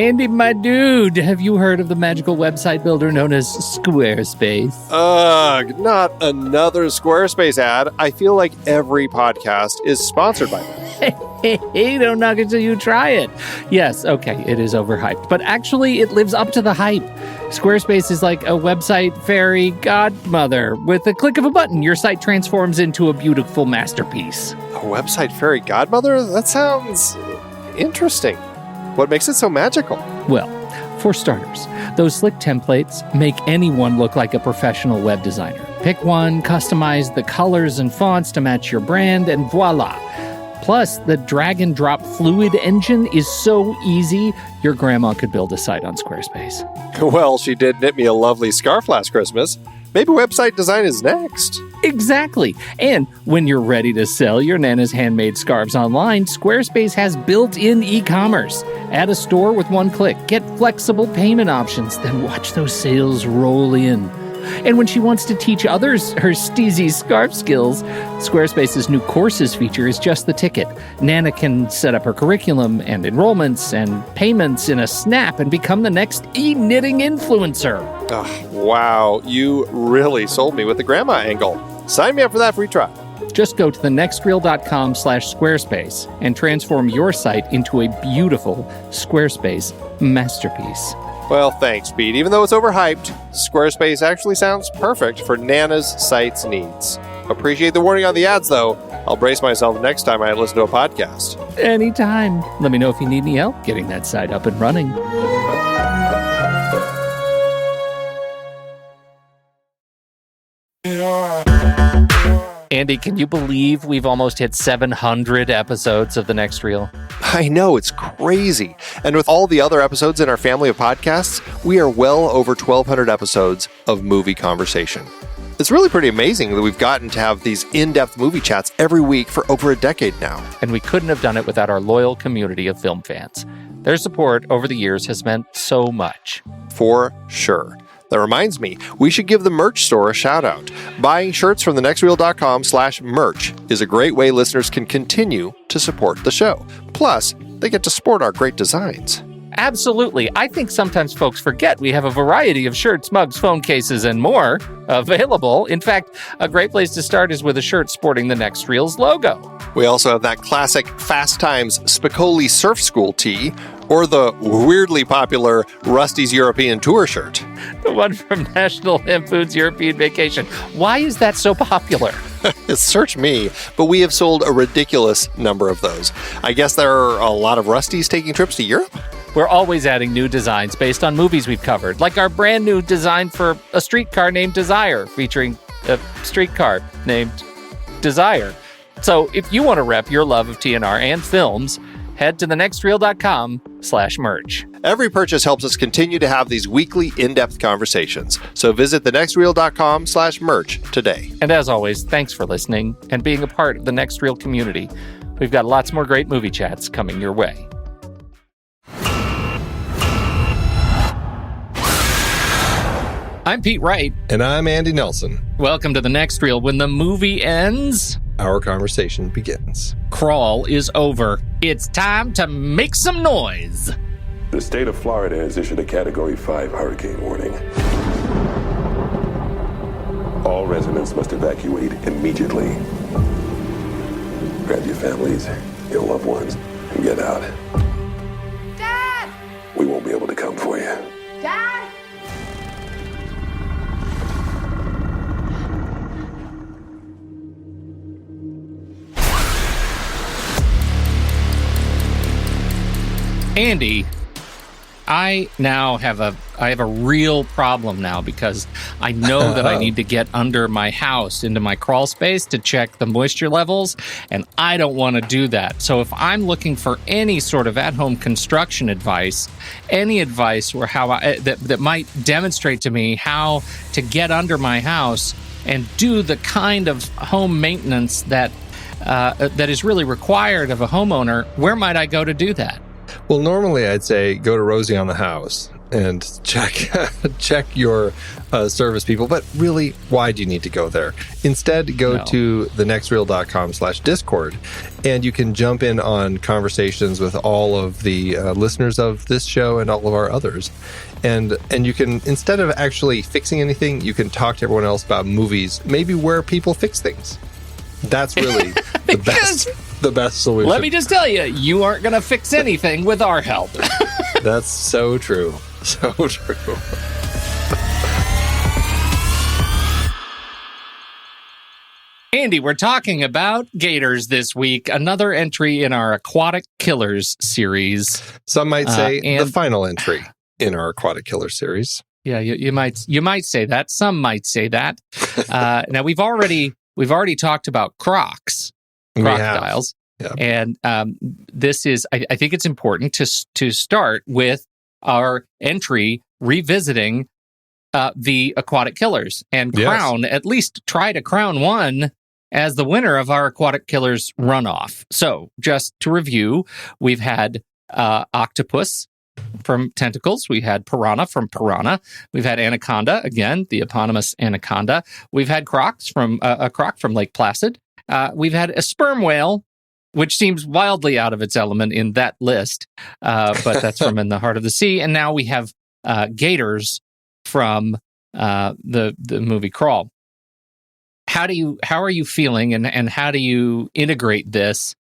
Andy, my dude, have you heard of the magical website builder known as Squarespace? Ugh, not another Squarespace ad. I feel like every podcast is sponsored by them. Hey, don't knock it till you try it. Yes, okay, it is overhyped, but actually it lives up to the hype. Squarespace is like a website fairy godmother. With a click of a button, your site transforms into a beautiful masterpiece. A website fairy godmother? That sounds interesting. What makes it so magical? Well, for starters, those slick templates make anyone look like a professional web designer. Pick one, customize the colors and fonts to match your brand, and voila. Plus, the drag and drop fluid engine is so easy, your grandma could build a site on Squarespace. Well, she did knit me a lovely scarf last Christmas. Maybe website design is next. Exactly. And when you're ready to sell your Nana's handmade scarves online, Squarespace has built-in e-commerce. Add a store with one click. Get flexible payment options. Then watch those sales roll in. And when she wants to teach others her steezy scarf skills, Squarespace's new courses feature is just the ticket. Nana can set up her curriculum and enrollments and payments in a snap and become the next e-knitting influencer. Oh, wow, you really sold me with the grandma angle. Sign me up for that free trial. Just go to thenextreel.com/Squarespace and transform your site into a beautiful Squarespace masterpiece. Well, thanks, Pete. Even though it's overhyped, Squarespace actually sounds perfect for Nana's site's needs. Appreciate the warning on the ads, though. I'll brace myself next time I listen to a podcast. Anytime. Let me know if you need any help getting that site up and running. Andy, can you believe we've almost hit 700 episodes of The Next Reel? I know, it's crazy. And with all the other episodes in our family of podcasts, we are well over 1,200 episodes of movie conversation. It's really pretty amazing that we've gotten to have these in-depth movie chats every week for over a decade now. And we couldn't have done it without our loyal community of film fans. Their support over the years has meant so much. For sure. That reminds me, we should give the merch store a shout out. Buying shirts from thenextreel.com/merch is a great way listeners can continue to support the show. Plus, they get to sport our great designs. Absolutely. I think sometimes folks forget we have a variety of shirts, mugs, phone cases, and more available. In fact, a great place to start is with a shirt sporting the Next Reel's logo. We also have that classic Fast Times Spicoli Surf School tee, or the weirdly popular Rusty's European Tour shirt. The one from National Lampoon's European Vacation. Why is that so popular? Search me, but we have sold a ridiculous number of those. I guess there are a lot of Rustys taking trips to Europe? We're always adding new designs based on movies we've covered, like our brand new design for a streetcar named Desire, featuring a streetcar named Desire. So if you want to rep your love of TNR and films, head to thenextreel.com/merch. Every purchase helps us continue to have these weekly in-depth conversations. So visit thenextreel.com/merch today. And as always, thanks for listening and being a part of the Next Reel community. We've got lots more great movie chats coming your way. I'm Pete Wright. And I'm Andy Nelson. Welcome to The Next Reel. When the movie ends, our conversation begins. Crawl is over. It's time to make some noise. The state of Florida has issued a Category 5 hurricane warning. All residents must evacuate immediately. Grab your families, your loved ones, and get out. Dad! We won't be able to come for you. Dad! Andy, I have a real problem now because I know that I need to get under my house into my crawl space to check the moisture levels, and I don't want to do that. So if I'm looking for any sort of at-home construction advice, any advice or how that might demonstrate to me how to get under my house and do the kind of home maintenance that is really required of a homeowner, where might I go to do that? Well, normally I'd say go to Rosie on the House. and check your service people. But really, why do you need to go there? Instead, go to thenextreel.com/Discord, and you can jump in on conversations with all of the listeners of this show and all of our others. And you can, instead of actually fixing anything, you can talk to everyone else about movies, maybe where people fix things. That's really the best solution. Let me just tell you, you aren't going to fix anything with our help. That's so true. So true. Andy, we're talking about gators this week. Another entry in our Aquatic Killers series. Some might say the final entry in our Aquatic Killers series. Yeah, you might say that. Some might say that. Now we've already talked about crocodiles. Yeah. And this is, I think it's important to start with our entry revisiting the Aquatic Killers and at least try to crown one as the winner of our Aquatic Killers runoff. So just to review, we've had octopus from Tentacles. We had piranha from Piranha. We've had anaconda, again, the eponymous anaconda. We've had crocs from a croc from Lake Placid. We've had a sperm whale, which seems wildly out of its element in that list, but that's from In the Heart of the Sea. And now we have gators from the movie Crawl. How are you feeling, and how do you integrate this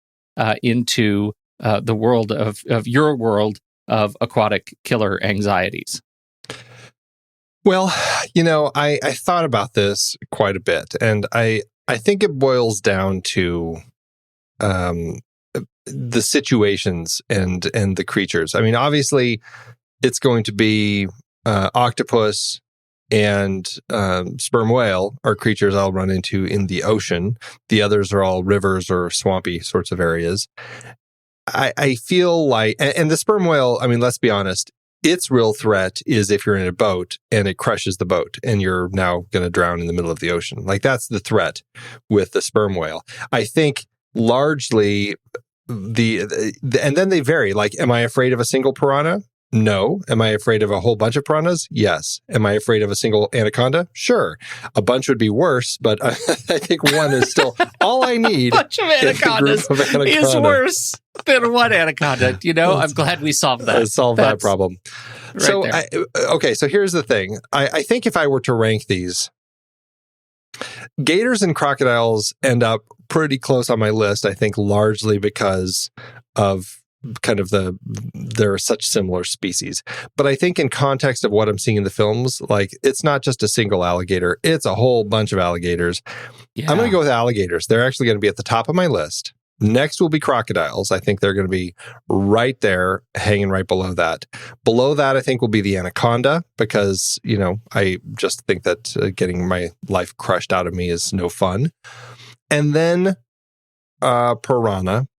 into the world of your world of aquatic killer anxieties? Well, I thought about this quite a bit, and I think it boils down to the situations and the creatures. I mean, obviously, it's going to be octopus and sperm whale are creatures I'll run into in the ocean. The others are all rivers or swampy sorts of areas. I feel like, and the sperm whale, I mean, let's be honest, its real threat is if you're in a boat and it crushes the boat and you're now going to drown in the middle of the ocean. Like, that's the threat with the sperm whale. I think largely and then they vary. Like, am I afraid of a single piranha? No. Am I afraid of a whole bunch of piranhas? Yes. Am I afraid of a single anaconda? Sure. A bunch would be worse, but I think one is still all I need. A bunch of anacondas is worse than one anaconda. I'm glad we solved that. That problem. Right so, there. So here's the thing. I think if I were to rank these, gators and crocodiles end up pretty close on my list, I think largely because of kind of they're such similar species. But I think in context of what I'm seeing in the films, like, it's not just a single alligator, it's a whole bunch of alligators. Yeah. I'm going to go with alligators. They're actually going to be at the top of my list. Next will be crocodiles. I think they're going to be right there, hanging right below that. Below that, I think, will be the anaconda, because, I just think that getting my life crushed out of me is no fun. And then piranha.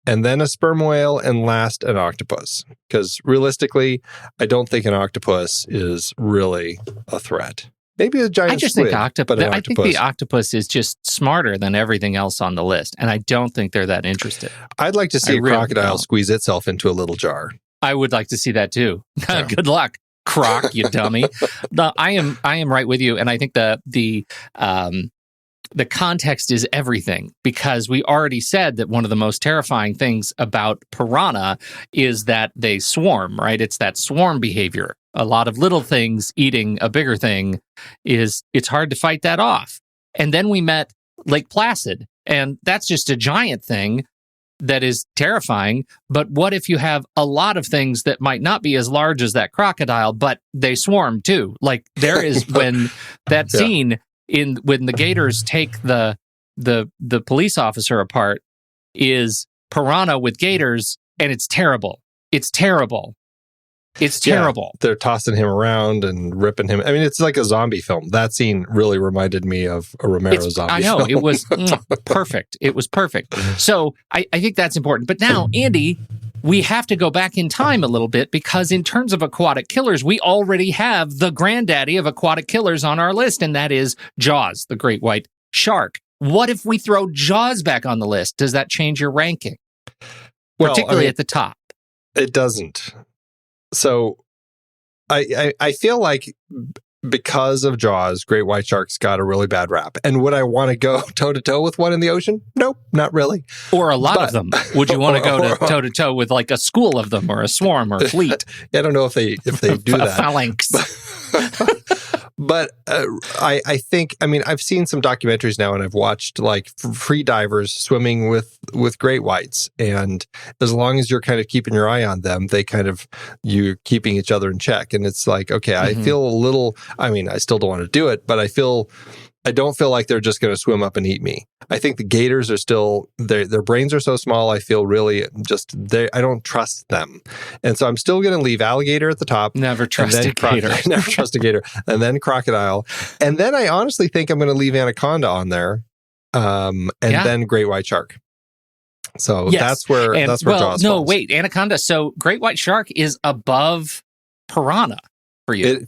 And then a sperm whale, and last, an octopus. Because realistically, I don't think an octopus is really a threat. Maybe a giant squid, but an octopus. I think the octopus is just smarter than everything else on the list, and I don't think they're that interested. I'd like to see a crocodile squeeze itself into a little jar. I would like to see that too. Yeah. Good luck, croc, you dummy. No, I am right with you, and I think the context is everything, because we already said that one of the most terrifying things about piranha is that they swarm, right? It's that swarm behavior. A lot of little things eating a bigger thing it's hard to fight that off. And then we met Lake Placid, and that's just a giant thing that is terrifying. But what if you have a lot of things that might not be as large as that crocodile, but they swarm too? Like, there is when that scene when the gators take the police officer apart is piranha with gators, and it's terrible. It's terrible. It's terrible. They're tossing him around and ripping him. I mean, it's like a zombie film. That scene really reminded me of a Romero zombie film. I know. It was perfect. It was perfect. So I think that's important. But now, Andy, we have to go back in time a little bit, because in terms of aquatic killers, we already have the granddaddy of aquatic killers on our list, and that is Jaws, the great white shark. What if we throw Jaws back on the list? Does that change your ranking? Particularly at the top. It doesn't. So I feel like because of Jaws, great white sharks got a really bad rap. And would I want to go toe to toe with one in the ocean? Nope, not really. Or a lot of them. Would you want to go toe to toe with like a school of them, or a swarm, or a fleet? I don't know if they do that. Phalanx. But I think, I mean, I've seen some documentaries now, and I've watched like free divers swimming with great whites, and as long as you're kind of keeping your eye on them, you're keeping each other in check. And it's like, okay, I feel a little, I mean, I still don't want to do it, but I don't feel like they're just going to swim up and eat me. I think the gators are still, their brains are so small, I feel really I don't trust them. And so I'm still going to leave alligator at the top. Never trust a gator. Never trust a gator. And then crocodile. And then I honestly think I'm going to leave anaconda on there. Then great white shark. So that's where Jaws falls. Wait, anaconda. So great white shark is above piranha. For you.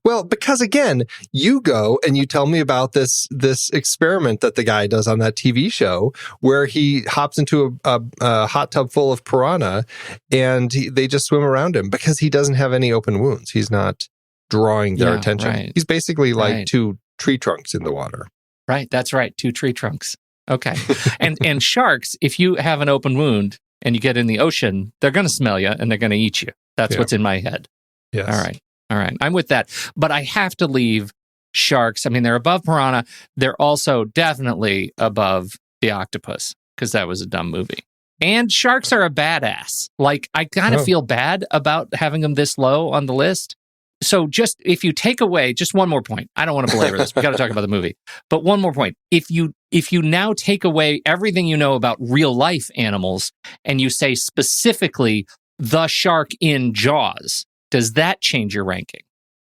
Well, because again, you go and you tell me about this experiment that the guy does on that TV show where he hops into a hot tub full of piranha and they just swim around him because he doesn't have any open wounds. He's not drawing their attention. Right. He's basically like two tree trunks in the water. Right. That's right. Two tree trunks. Okay. and sharks, if you have an open wound and you get in the ocean, they're going to smell you and they're going to eat you. That's what's in my head. Yes. All right. I'm with that. But I have to leave sharks. I mean, they're above piranha. They're also definitely above the octopus, because that was a dumb movie. And sharks are a badass. Like, I kind of feel bad about having them this low on the list. So just, if you take away, just one more point. I don't want to belabor this. We got to talk about the movie. But one more point. If you now take away everything you know about real life animals and you say specifically the shark in Jaws, does that change your ranking?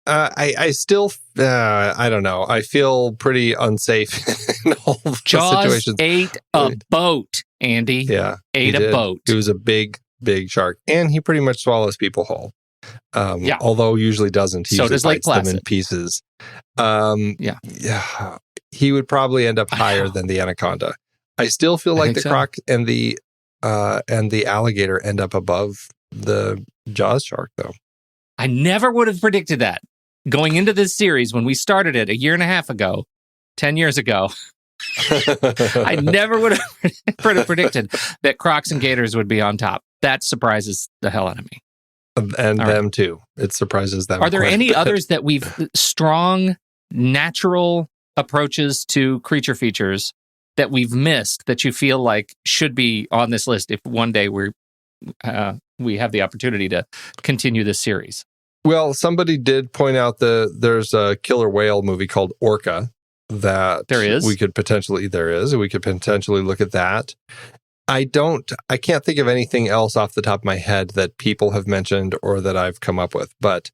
I still, I don't know. I feel pretty unsafe in all the Jaws situations. Ate a boat, Andy. Yeah. Ate a boat. It was a big, big shark. And he pretty much swallows people whole. Although usually doesn't. He usually bites them in pieces. He would probably end up higher than the anaconda. I still feel like the croc and the alligator end up above the Jaws shark, though. I never would have predicted that. Going into this series, when we started it a year and a half ago, 10 years ago, I never would have predicted that crocs and gators would be on top. That surprises the hell out of me. And them too. It surprises them. Are there any others that we've strong, natural approaches to creature features that we've missed that you feel like should be on this list if one day we have the opportunity to continue this series? Well, somebody did point out there's a killer whale movie called Orca that we could potentially look at that. I can't think of anything else off the top of my head that people have mentioned or that I've come up with, but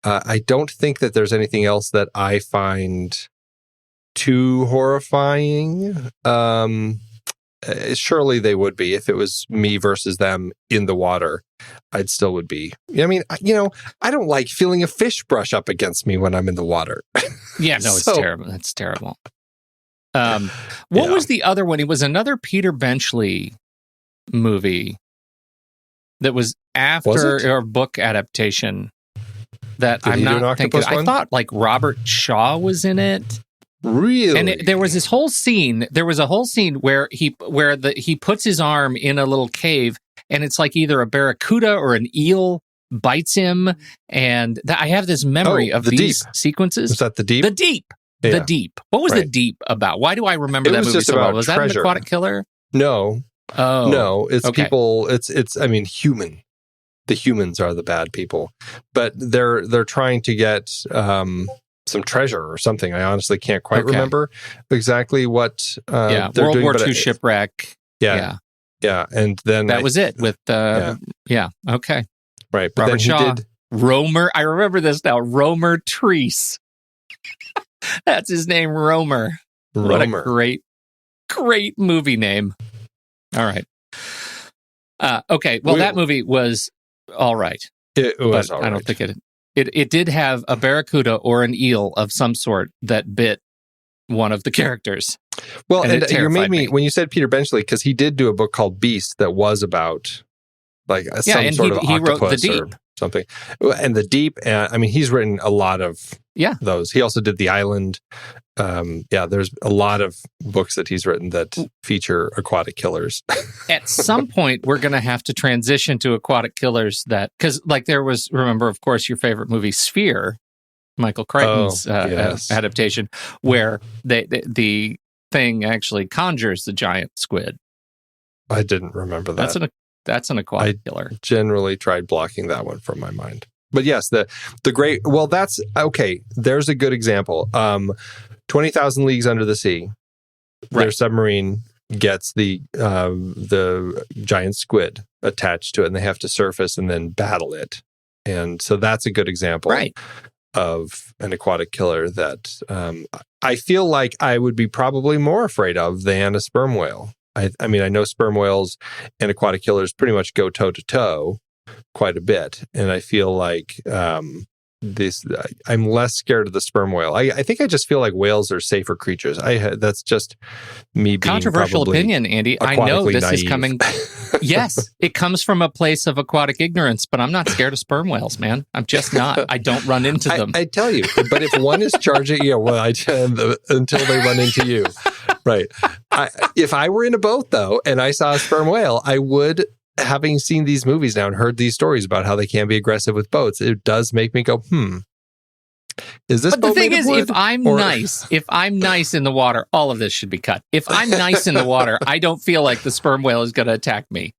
I don't think that there's anything else that I find too horrifying. Surely they would be. If it was me versus them in the water, I'd still would be. I mean, I don't like feeling a fish brush up against me when I'm in the water. Yeah, no, it's terrible. That's terrible. What was the other one? It was another Peter Benchley movie that was after a book adaptation that I'm not thinking. I thought like Robert Shaw was in it. Really? And there was this whole scene. There was a whole scene where he puts his arm in a little cave, and it's like either a barracuda or an eel bites him. And I have this memory of these sequences. Was that The Deep? The Deep. Yeah. The Deep. What was The Deep about? Why do I remember that movie so well? Was that an Aquatic Killer? No. Oh. No. It's people. It's. I mean, human. The humans are the bad people, but they're trying to get some treasure or something. I honestly can't quite remember exactly what they're World doing. War II shipwreck. Yeah. And then that was it with okay. Right. But Robert then Shaw. Romer. I remember this now. Romer Treese. That's his name, Romer. What a great movie name. All right. Okay. Well, that movie was all right. It was all right. I don't think it did have a barracuda or an eel of some sort that bit one of the characters. Well, and you made me when you said Peter Benchley, because he did do a book called Beast that was about like some sort of octopus. He wrote The Deep. something. And The Deep, I mean, he's written a lot of those. He also did The Island. There's a lot of books that he's written that feature aquatic killers. At some point, we're going to have to transition to Aquatic Killers because like there was, remember, of course, your favorite movie, Sphere, Michael Crichton's adaptation, where the thing actually conjures the giant squid. I didn't remember that. That's an aquatic killer. Generally tried blocking that one from my mind. But yes, the great, well, that's, okay, there's a good example. 20,000 Leagues Under the Sea. Right. Their submarine gets the giant squid attached to it, and they have to surface and then battle it. And so that's a good example of an aquatic killer that I feel like I would be probably more afraid of than a sperm whale. I mean, I know sperm whales and aquatic killers pretty much go toe-to-toe quite a bit. And I feel like I'm less scared of the sperm whale. I think I just feel like whales are safer creatures. That's just me being controversial opinion, Andy. I know this is coming. Yes, it comes from a place of aquatic ignorance, but I'm not scared of sperm whales, man. I'm just not. I don't run into them. I tell you, but if one is charging, until they run into you. Right. If I were in a boat, though, and I saw a sperm whale, I would, having seen these movies now and heard these stories about how they can be aggressive with boats, it does make me go, is this? But the thing is, if I'm nice in the water, all of this should be cut. If I'm nice in the water, I don't feel like the sperm whale is going to attack me.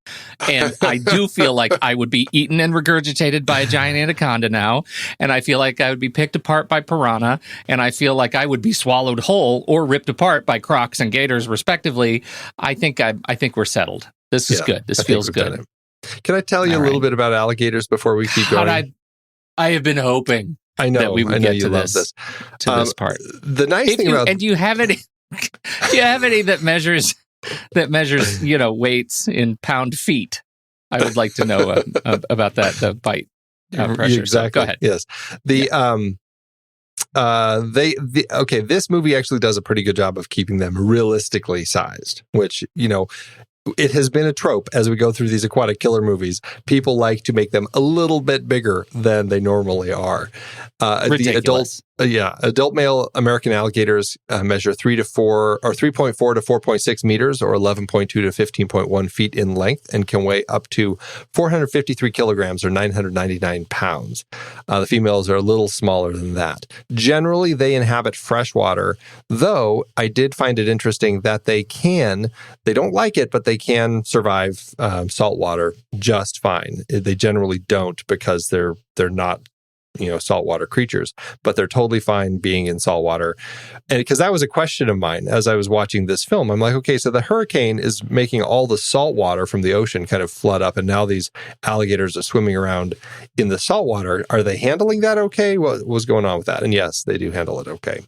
And I do feel like I would be eaten and regurgitated by a giant anaconda now. And I feel like I would be picked apart by piranha. And I feel like I would be swallowed whole or ripped apart by crocs and gators, respectively. I think we're settled. This is good. This feels good. Can I tell you a little bit about alligators before we keep going? I have been hoping. I know. That we would get to this part. The nice thing about do you have any? Do you have any that measures weights in pound feet? I would like to know about that. The bite pressure. Exactly. So go ahead. Yes. This movie actually does a pretty good job of keeping them realistically sized, which it has been a trope as we go through these aquatic killer movies. People like to make them a little bit bigger than they normally are. Ridiculous. Adult male American alligators measure 3.4 to 4.6 meters, or 11.2 to 15.1 feet in length, and can weigh up to 453 kilograms, or 999 pounds. The females are a little smaller than that. Generally, they inhabit freshwater, though I did find it interesting that they don't like it, but they can survive saltwater just fine. They generally don't, because they're not saltwater creatures, but they're totally fine being in saltwater. And because that was a question of mine as I was watching this film, I'm like, okay, so the hurricane is making all the salt water from the ocean kind of flood up, and now these alligators are swimming around in the saltwater. Are they handling that okay? What was going on with that? And yes, they do handle it okay.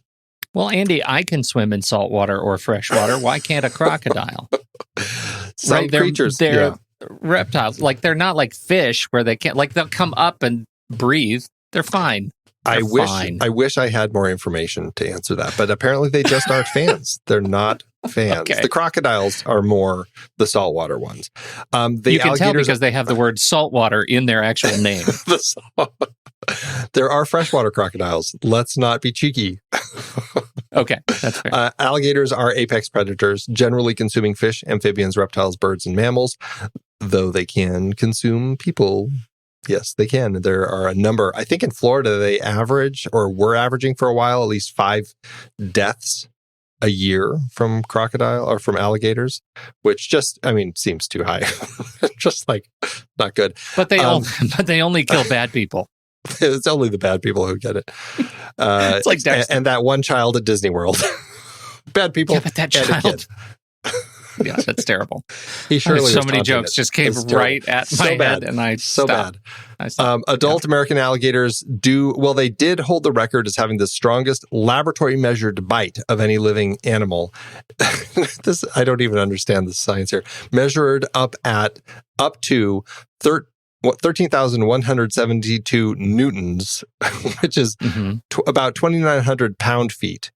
Well, Andy, I can swim in saltwater or freshwater. Why can't a crocodile? Some creatures, they're reptiles. Like, they're not like fish where they can't, like, they'll come up and breathe. They're fine. I wish I had more information to answer that, but apparently they just aren't fans. They're not fans. Okay. The crocodiles are more the saltwater ones. You can tell because they have the word saltwater in their actual name. There are freshwater crocodiles. Let's not be cheeky. Okay, that's fair. Alligators are apex predators, generally consuming fish, amphibians, reptiles, birds, and mammals, though they can consume people. Yes, they can. There are a number. I think in Florida, they average, or were averaging for a while, at least 5 deaths a year from crocodile or from alligators, which just, seems too high. Just like not good. But they only kill bad people. It's only the bad people who get it. It's like Dexter. And that one child at Disney World. Bad people. Yeah, but that child. Yeah, that's terrible. He surely so many jokes just came right at my head, and I stopped. Adult American alligators they did hold the record as having the strongest laboratory measured bite of any living animal. I don't even understand the science here. Measured up to 13,172 newtons, which is about 2,900 pound-feet.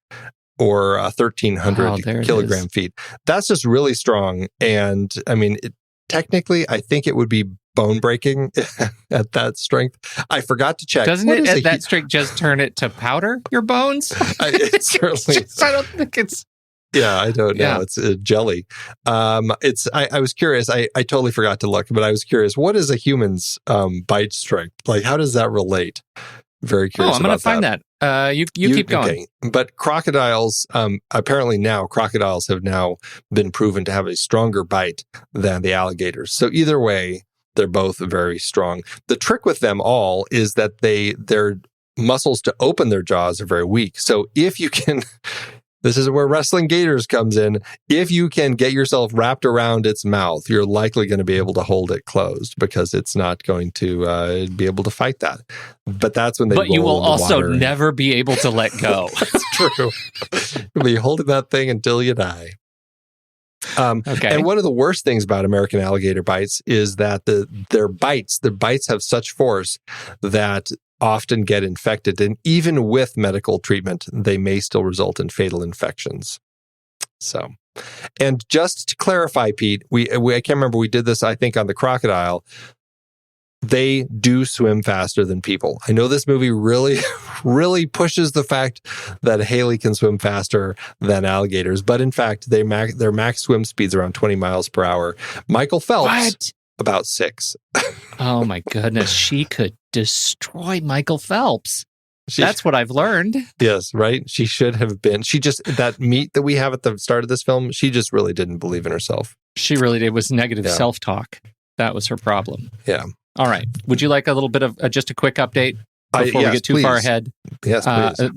Or 1,300 kilogram feet. That's just really strong. And technically, I think it would be bone breaking at that strength. I forgot to check. Doesn't it at that strength just turn it to powder, your bones? It certainly. I don't think it's. Yeah, I don't know. Yeah. It's jelly. I was curious. I totally forgot to look, but I was curious. What is a human's bite strength? Like, how does that relate? Very curious. I'm going to find that. You keep going. Okay. But crocodiles, apparently now, crocodiles have now been proven to have a stronger bite than the alligators. So either way, they're both very strong. The trick with them all is that their muscles to open their jaws are very weak. So if you can... This is where Wrestling Gators comes in. If you can get yourself wrapped around its mouth, you're likely going to be able to hold it closed because it's not going to be able to fight that. But that's when they. But you will also never be able to let go. That's true. You'll be holding that thing until you die. Okay. And one of the worst things about American alligator bites is that their bites have such force that often get infected, and even with medical treatment, they may still result in fatal infections. So, and just to clarify, Pete, we I can't remember, we did this, I think, on the crocodile. They do swim faster than people. I know this movie really, really pushes the fact that Haley can swim faster than alligators, but in fact, their max swim speed's around 20 miles per hour. Michael Phelps, about 6. Oh my goodness, she could destroy Michael Phelps. That's what I've learned. Yes, right? She should have been. That meet that we have at the start of this film, she just really didn't believe in herself. She really did. It was negative self-talk. That was her problem. Yeah. All right. Would you like a little bit of just a quick update before we get too far ahead? Yes, please.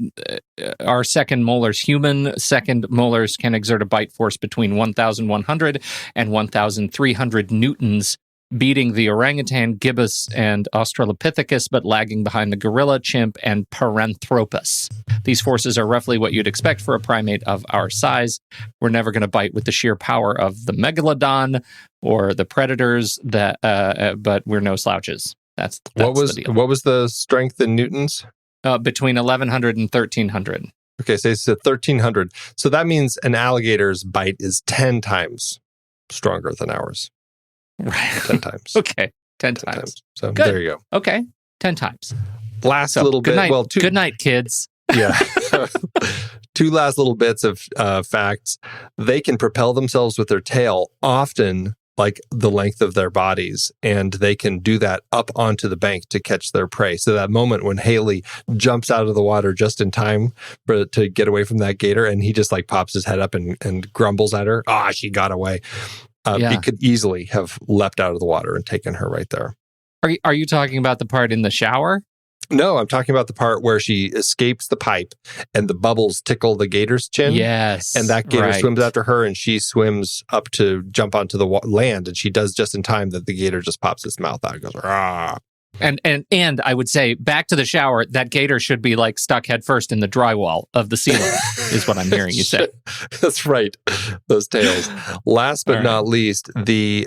Our second molars, human second molars, can exert a bite force between 1,100 and 1,300 newtons, beating the orangutan, gibbous, and australopithecus, but lagging behind the gorilla, chimp, and paranthropus. These forces are roughly what you'd expect for a primate of our size. We're never going to bite with the sheer power of the megalodon or the predators, but we're no slouches. That's what was the deal. What was the strength in newtons? Between 1,100 and 1,300. Okay, so it's 1,300. So that means an alligator's bite is 10 times stronger than ours. Right. 10 times. Okay. 10 times. So Good. there you go. Okay. 10 times. Last little bit. Night. Well, good night, kids. Yeah. 2 last little bits of facts. They can propel themselves with their tail, often like the length of their bodies, and they can do that up onto the bank to catch their prey. So that moment when Haley jumps out of the water just in time to get away from that gator, and he just like pops his head up and grumbles at her, she got away. He could easily have leapt out of the water and taken her right there. Are you talking about the part in the shower? No, I'm talking about the part where she escapes the pipe and the bubbles tickle the gator's chin. Yes. And that gator swims after her, and she swims up to jump onto the land, and she does just in time that the gator just pops its mouth out and goes, "Rah." And I would say, back to the shower, that gator should be like stuck head first in the drywall of the ceiling, is what I'm hearing you say. That's right. Those tails. Last but not least, the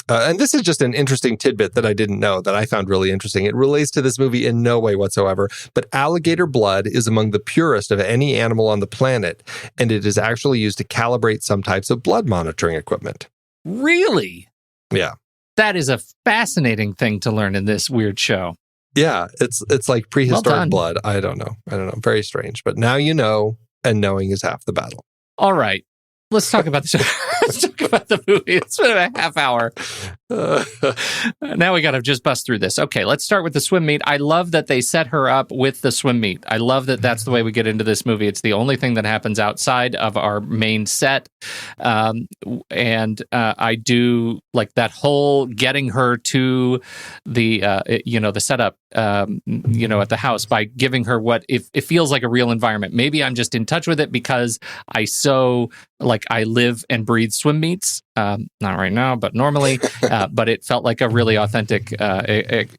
and this is just an interesting tidbit that I didn't know that I found really interesting. It relates to this movie in no way whatsoever, but alligator blood is among the purest of any animal on the planet, and it is actually used to calibrate some types of blood monitoring equipment. Really? Yeah. That is a fascinating thing to learn in this weird show. Yeah, it's like prehistoric blood. I don't know. Very strange, but now you know, and knowing is half the battle. All right. Let's talk about the show. Let's talk about the movie. It's been a half hour. Now we got to just bust through this. Okay, let's start with the swim meet. I love that they set her up with the swim meet. I love that that's the way we get into this movie. It's the only thing that happens outside of our main set. I do like that whole getting her to the, the setup, at the house by giving her what it feels like a real environment. Maybe I'm just in touch with it because I live and breathe swim meets. Not right now, but normally. But it felt like a really authentic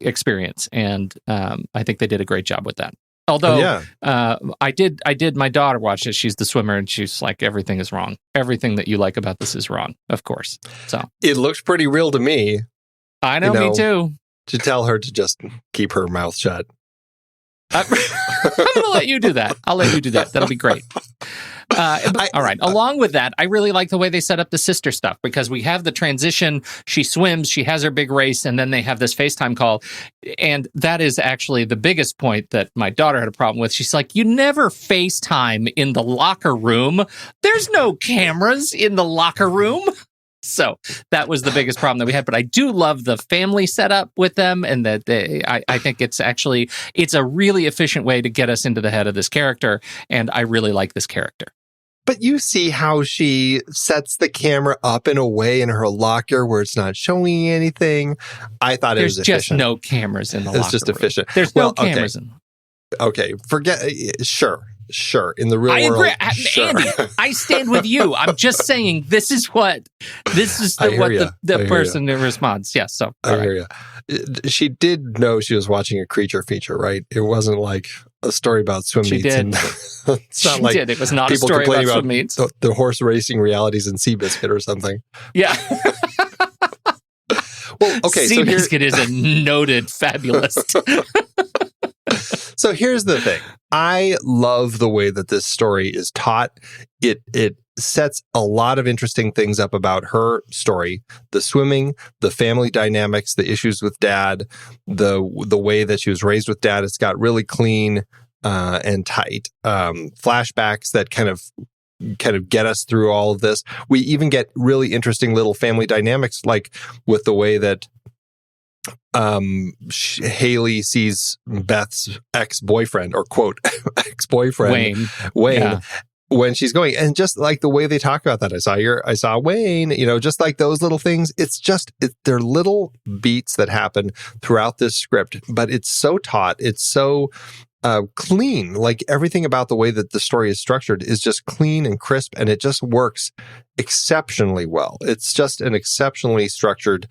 experience, and I think they did a great job with that. Although I did. My daughter watched it. She's the swimmer, and she's like, everything is wrong. Everything that you like about this is wrong. Of course. So it looks pretty real to me. I know, me too. To tell her to just keep her mouth shut. I'm going to let you do that. I'll let you do that. That'll be great. All right. Along with that, I really like the way they set up the sister stuff because we have the transition. She swims, she has her big race, and then they have this FaceTime call. And that is actually the biggest point that my daughter had a problem with. She's like, you never FaceTime in the locker room. There's no cameras in the locker room. So that was the biggest problem that we had. But I do love the family setup with them, and that I think it's a really efficient way to get us into the head of this character, and I really like this character. But you see how she sets the camera up in a way in her locker where it's not showing anything. I thought it was efficient. There's just no cameras in the locker room. It's just efficient. There's no cameras in. Okay, Sure. In the real I world, agree. sure. Andy, I stand with you. I'm just saying this is the person who responds. Yes. So I hear you. She did know she was watching a creature feature, right? It wasn't like a story about swim meets. Did. It's not like it was not a story about swim meets. The horse racing realities in Seabiscuit or something. Yeah. Well, okay. Seabiscuit is a noted fabulist. So here's the thing. I love the way that this story is taught. It sets a lot of interesting things up about her story, the swimming, the family dynamics, the issues with dad, the way that she was raised with dad. It's got really clean and tight flashbacks that kind of get us through all of this. We even get really interesting little family dynamics, like with the way that Haley sees Beth's ex-boyfriend, or quote, ex-boyfriend, Wayne yeah. when she's going. And just like the way they talk about that, I saw Wayne, just like those little things. They're little beats that happen throughout this script, but it's so taut. It's so clean. Like everything about the way that the story is structured is just clean and crisp, and it just works exceptionally well. It's just an exceptionally structured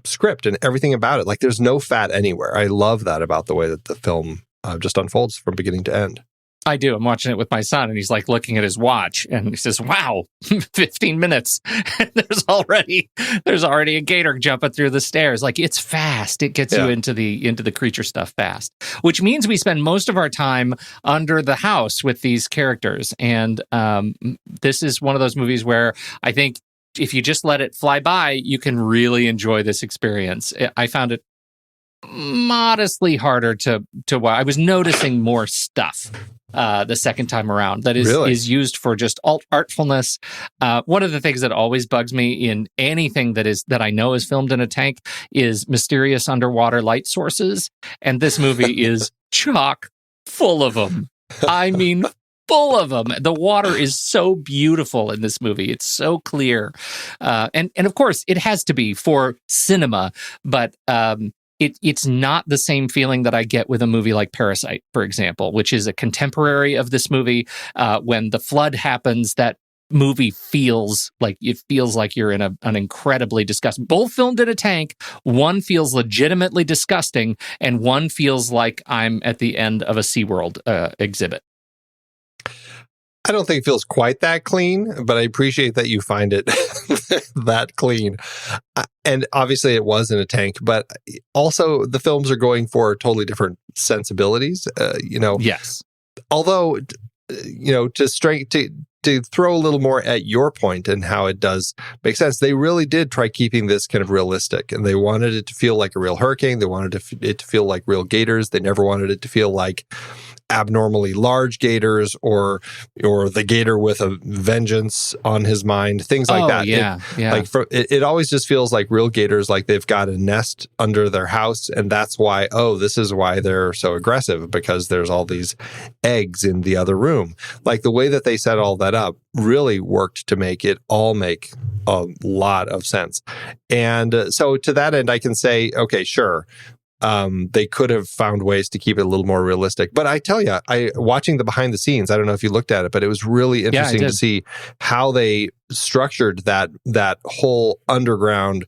script, and everything about it. Like there's no fat anywhere. I love that about the way that the film just unfolds from beginning to end. I do. I'm watching it with my son, and he's like looking at his watch, and he says, "Wow, 15 minutes. And there's already a gator jumping through the stairs. Like it's fast. It gets you into the creature stuff fast, which means we spend most of our time under the house with these characters. And this is one of those movies where I think if you just let it fly by, you can really enjoy this experience. I found it modestly harder to watch. I was noticing more stuff the second time around that is used for just artfulness. One of the things that always bugs me in anything that I know is filmed in a tank is mysterious underwater light sources, and this movie is chock full of them. I mean, full of them. The water is so beautiful in this movie. It's so clear, and of course it has to be for cinema, but it's not the same feeling that I get with a movie like Parasite, for example, which is a contemporary of this movie. When the flood happens, that movie feels like you're in an incredibly disgusting. Both filmed in a tank. One feels legitimately disgusting, and one feels like I'm at the end of a SeaWorld exhibit. I don't think it feels quite that clean, but I appreciate that you find it that clean. And obviously it was in a tank, but also the films are going for totally different sensibilities, Yes. Although, to throw a little more at your point and how it does make sense, they really did try keeping this kind of realistic, and they wanted it to feel like a real hurricane. They wanted it to feel like real gators. They never wanted it to feel like abnormally large gators or the gator with a vengeance on his mind, things like that. It always just feels like real gators, like they've got a nest under their house, and that's why, this is why they're so aggressive, because there's all these eggs in the other room. Like the way that they set all that up really worked to make it all make a lot of sense. And so to that end, I can say, okay, sure. They could have found ways to keep it a little more realistic. But I tell you, watching the behind the scenes, I don't know if you looked at it, but it was really interesting to see how they structured that whole underground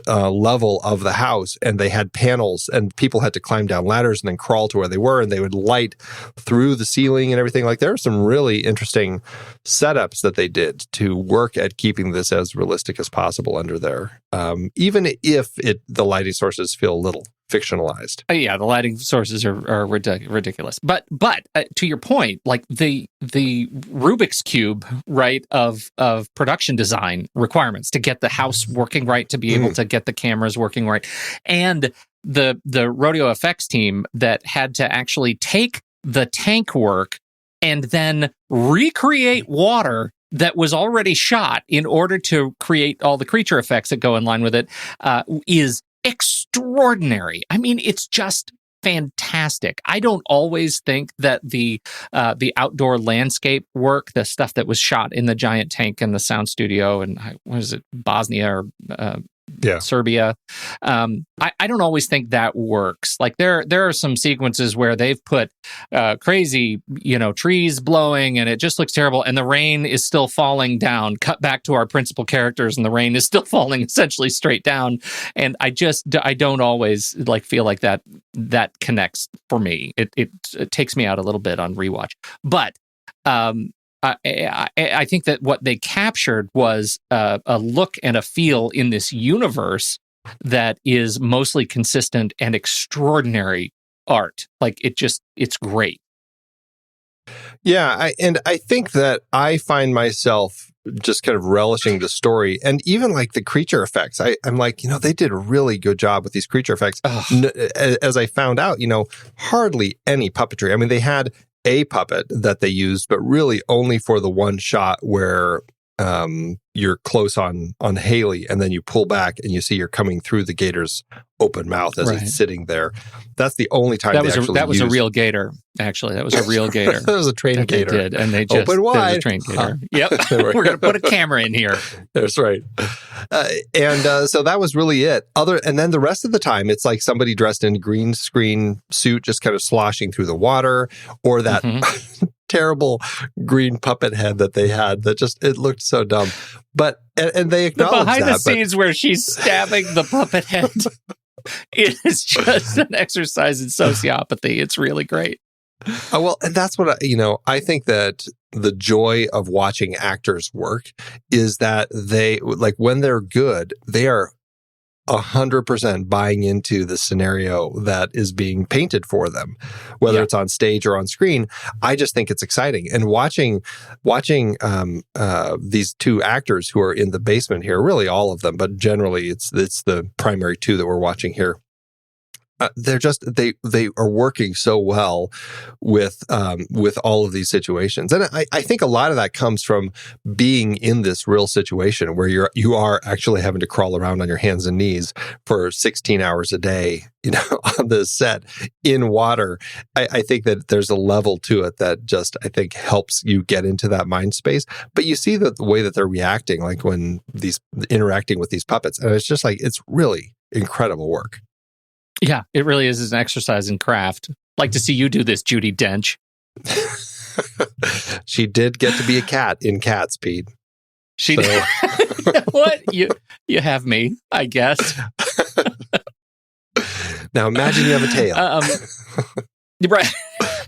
level of the house. And they had panels, and people had to climb down ladders and then crawl to where they were, and they would light through the ceiling and everything. Like there are some really interesting setups that they did to work at keeping this as realistic as possible under there, even if the lighting sources feel a little fictionalized. The lighting sources are ridiculous. But to your point, like the Rubik's Cube, right, of production design requirements to get the house working right, to be able to get the cameras working right. And the rodeo effects team that had to actually take the tank work and then recreate water that was already shot in order to create all the creature effects that go in line with it, is extraordinary. I mean, it's just fantastic. I don't always think that the outdoor landscape work, the stuff that was shot in the giant tank in the sound studio, and what is it, Bosnia or Serbia. I don't always think that works. Like there are some sequences where they've put crazy, trees blowing and it just looks terrible, and the rain is still falling down. Cut back to our principal characters, and the rain is still falling essentially straight down. And I don't always feel like that connects for me. It takes me out a little bit on rewatch, but. I think that what they captured was a look and a feel in this universe that is mostly consistent and extraordinary art. Like it's great. Yeah, I think that I find myself just kind of relishing the story, and even like the creature effects. I'm like, they did a really good job with these creature effects. As I found out, hardly any puppetry. I mean, they had a puppet that they used, but really only for the one shot where you're close on Haley, and then you pull back and you see you're coming through the gator's open mouth as it's sitting there. That's the only time that was a real gator. Actually, that was a real gator. That was a trained gator. They did, and they just open wide. That was a trained gator. Yep, we're going to put a camera in here. That's right. So that was really it. And then the rest of the time, it's like somebody dressed in a green screen suit, just kind of sloshing through the water, or that terrible green puppet head that they had that it looked so dumb. But and they acknowledge the behind that, the scenes where she's stabbing the puppet head. It is just an exercise in sociopathy. It's really great. Well, and that's what I think that the joy of watching actors work is that they, like, when they're good, they are 100% buying into the scenario that is being painted for them, whether it's on stage or on screen. I just think it's exciting. And watching these two actors who are in the basement here, really all of them, but generally it's the primary two that we're watching here. They're just they are working so well with all of these situations, and I think a lot of that comes from being in this real situation where you are actually having to crawl around on your hands and knees for 16 hours a day, on the set in water. I think that there's a level to it that just, I think, helps you get into that mind space. But you see the way that they're reacting, like when interacting with these puppets, and it's just like, it's really incredible work. Yeah, it really is an exercise in craft. Like to see you do this, Judi Dench. She did get to be a cat in Cats, Pete. She did. What? You have me, I guess. Now imagine you have a tail. Right.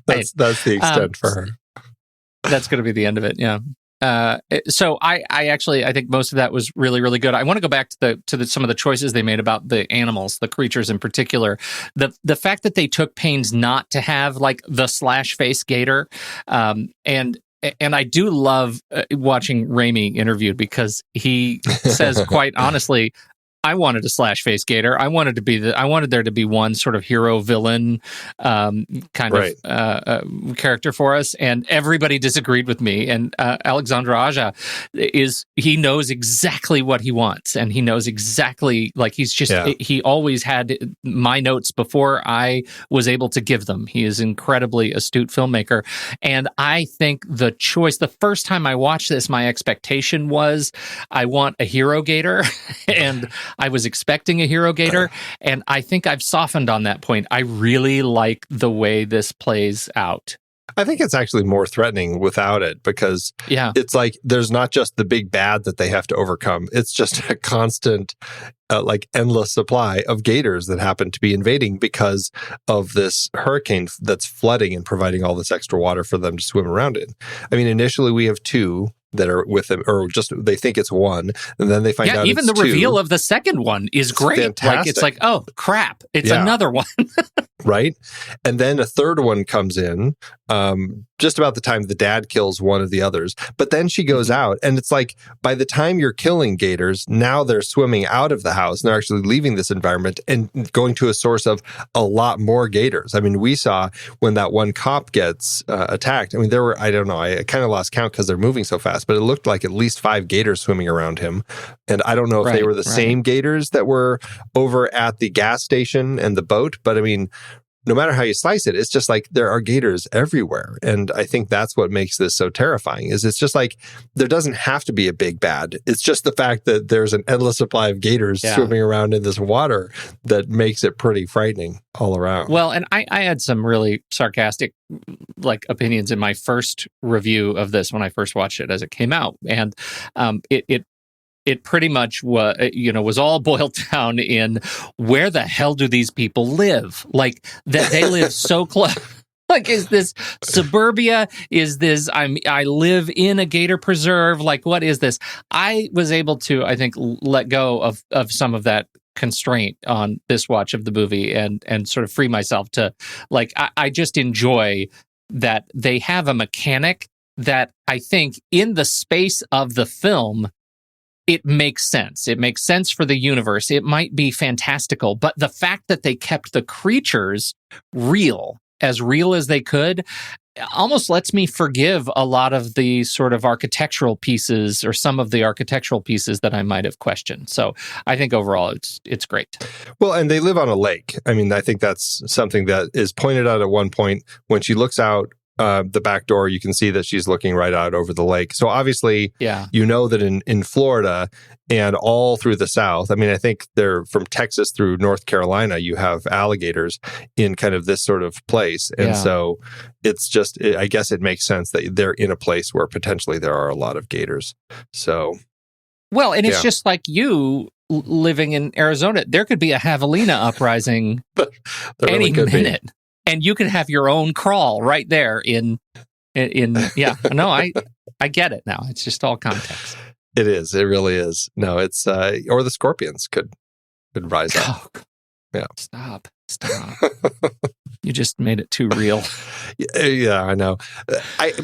That's the extent for her. That's going to be the end of it. Yeah. So I think most of that was really, really good. I want to go back to some of the choices they made about the animals, the creatures in particular. The fact that they took pains not to have like the slash face gator, and I do love watching Raimi interviewed, because he says quite honestly, I wanted a slash face gator. I wanted there to be one sort of hero villain kind of character for us, and everybody disagreed with me. And Alexandre Aja he knows exactly what he wants, and he knows exactly, like, he always had my notes before I was able to give them. He is incredibly astute filmmaker, and I think the first time I watched this, my expectation was I want a hero gator, and I was expecting a hero gator, and I think I've softened on that point. I really like the way this plays out. I think it's actually more threatening without it, because it's like there's not just the big bad that they have to overcome. It's just a constant, endless supply of gators that happen to be invading because of this hurricane that's flooding and providing all this extra water for them to swim around in. I mean, initially we have two that are with them, or just they think it's one, and then they find out even it's the reveal of the second one is great. Fantastic. Like, it's like, oh crap, it's another one. right? And then a third one comes in just about the time the dad kills one of the others. But then she goes out, and it's like by the time you're killing gators, now they're swimming out of the house and they're actually leaving this environment and going to a source of a lot more gators. I mean, we saw when that one cop gets attacked. I mean, there were, I don't know, I kind of lost count because they're moving so fast, but it looked like at least 5 gators swimming around him. And I don't know if they were the same gators that were over at the gas station and the boat, but I mean, no matter how you slice it, it's just like there are gators everywhere. And I think that's what makes this so terrifying, is it's just like there doesn't have to be a big bad. It's just the fact that there's an endless supply of gators swimming around in this water that makes it pretty frightening all around. Well, and I had some really sarcastic opinions in my first review of this when I first watched it as it came out. And it pretty much was all boiled down in where the hell do these people live? Like that they live so close. Like, is this suburbia? Is this I live in a gator preserve? Like, what is this? I was able to, I think, let go of some of that constraint on this watch of the movie and sort of free myself to I just enjoy that they have a mechanic that I think in the space of the film, it makes sense. It makes sense for the universe. It might be fantastical, but the fact that they kept the creatures real as they could almost lets me forgive a lot of the sort of architectural pieces or some of the architectural pieces that I might have questioned. So I think overall it's great. Well, and they live on a lake. I mean, I think that's something that is pointed out at one point when she looks out the back door. You can see that she's looking right out over the lake. So obviously, you know that in Florida and all through the South, I mean, I think they're from Texas through North Carolina, you have alligators in kind of this sort of place. And so it's just, I guess it makes sense that they're in a place where potentially there are a lot of gators. So. Well, and it's just like you living in Arizona, there could be a javelina uprising any minute. And you can have your own crawl right there in no, I get it now. It's just all context. It is. It really is. No, it's or the scorpions could rise up. Oh, yeah. Stop. You just made it too real. Yeah, I know.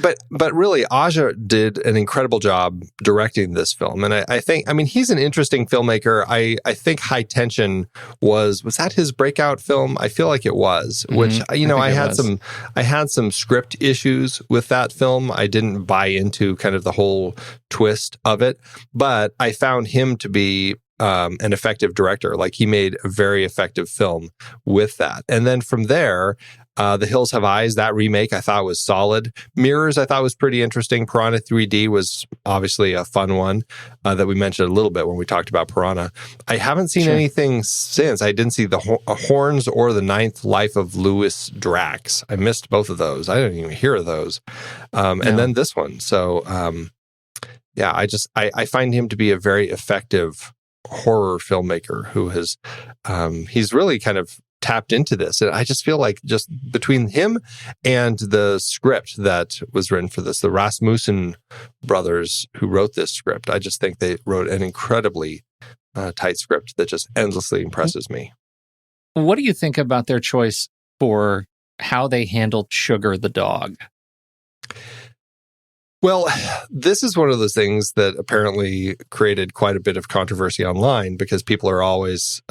But really, Aja did an incredible job directing this film, and I think, I mean, he's an interesting filmmaker. I think High Tension was that his breakout film? I feel like it was. Which I had some script issues with that film. I didn't buy into kind of the whole twist of it, but I found him to be an effective director. Like, he made a very effective film with that. And then from there, The Hills Have Eyes, that remake I thought was solid. Mirrors I thought was pretty interesting. Piranha 3D was obviously a fun one that we mentioned a little bit when we talked about Piranha. I haven't seen anything since. I didn't see the Horns or The Ninth Life of Louis Drax. I missed both of those. I didn't even hear of those. And then this one. So I find him to be a very effective horror filmmaker who has he's really kind of tapped into this. And I just feel like just between him and the script that was written for this, the Rasmussen brothers who wrote this script, I just think they wrote an incredibly tight script that just endlessly impresses me. What do you think about their choice for how they handled Sugar the dog? Well, this is one of those things that apparently created quite a bit of controversy online because people are always,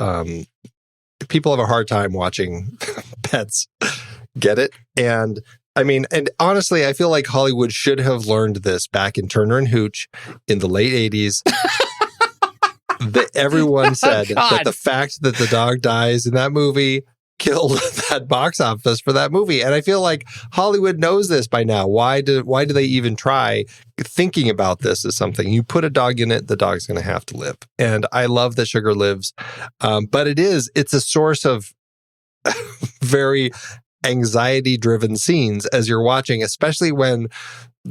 people have a hard time watching pets get it. And I mean, and honestly, I feel like Hollywood should have learned this back in Turner and Hooch in the late 80s. Everyone said that the fact that the dog dies in that movie killed that box office for that movie. And I feel like Hollywood knows this by now. Why do they even try thinking about this as something? You put a dog in it, the dog's going to have to live. And I love that Sugar lives. But it's a source of very anxiety-driven scenes as you're watching, especially when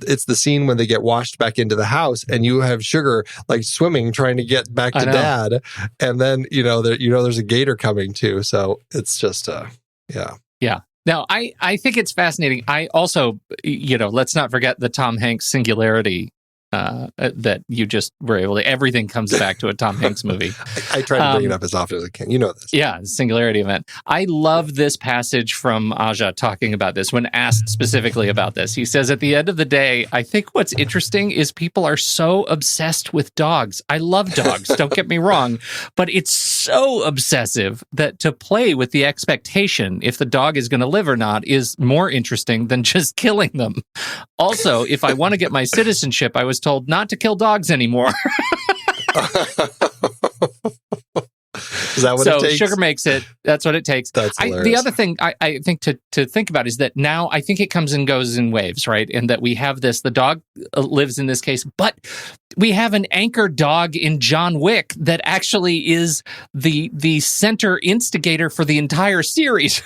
it's the scene when they get washed back into the house and you have Sugar like swimming, trying to get back to Dad. And then, there's a gator coming too. So it's just, yeah. Yeah. Now, I think it's fascinating. I also, let's not forget the Tom Hanks singularity that you just were able to. Everything comes back to a Tom Hanks movie. I try to bring it up as often as I can. You know this. Yeah, singularity event. I love this passage from Aja talking about this when asked specifically about this. He says, at the end of the day, I think what's interesting is people are so obsessed with dogs. I love dogs, don't get me wrong, but it's so obsessive that to play with the expectation if the dog is going to live or not is more interesting than just killing them. Also, if I want to get my citizenship, I was told not to kill dogs anymore. Is that what it takes? Sugar makes it. That's what it takes. That's hilarious. The other thing I think to think about is that now I think it comes and goes in waves, right? And that we have this, the dog lives in this case, but we have an anchor dog in John Wick that actually is the center instigator for the entire series.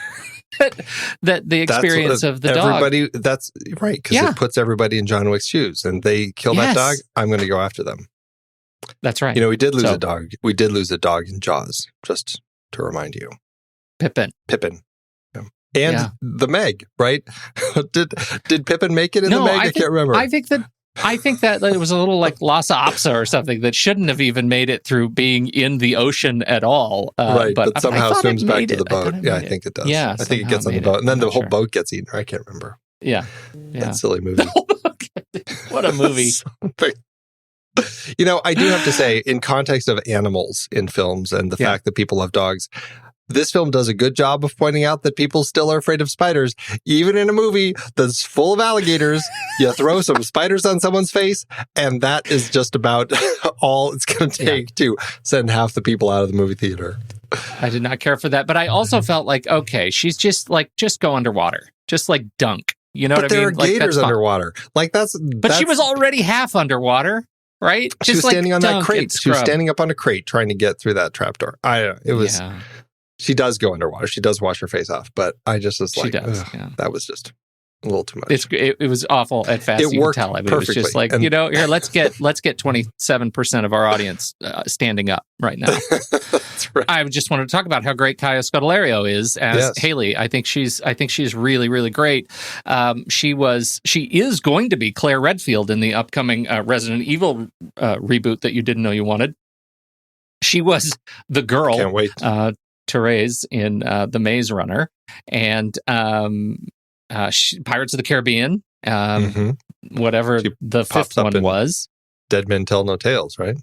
that the experience of the dog. That's right, because it puts everybody in John Wick's shoes, and they kill that dog. I'm going to go after them. That's right. You know, we did lose a dog. We did lose a dog in Jaws, just to remind you. Pippin. Yeah. And the Meg, right? Did Pippin make it in the Meg? I can't remember. I think that it was a little like Lhasa Apso or something that shouldn't have even made it through being in the ocean at all. Right, but somehow swims back to the boat. I think it does. Yeah, I think it gets on the boat. And then the whole boat gets eaten. I can't remember. Yeah. That silly movie. What a movie. You know, I do have to say, in context of animals in films and the fact that people love dogs, this film does a good job of pointing out that people still are afraid of spiders. Even in a movie that's full of alligators, you throw some spiders on someone's face, and that is just about all it's going to take to send half the people out of the movie theater. I did not care for that, but I also felt like, okay, she's just go underwater. Just like dunk. You know what I mean? But there are gators underwater. But she was already half underwater. Right? She was standing on that crate. She was standing up on a crate trying to get through that trapdoor. I don't know. It was. Yeah. She does go underwater. She does wash her face off, but I just was like, that was just a little too much. It was awful at fast. It worked tell. I mean, perfectly. It was just like, here, let's get 27% of our audience standing up right now. That's right. I just wanted to talk about how great Kaya Scodelario is as Haley. I think she's really, really great. She is going to be Claire Redfield in the upcoming Resident Evil reboot that you didn't know you wanted. She was the girl. Can't wait. Therese in The Maze Runner and Pirates of the Caribbean, whatever the fifth one was. Dead Men Tell No Tales, right?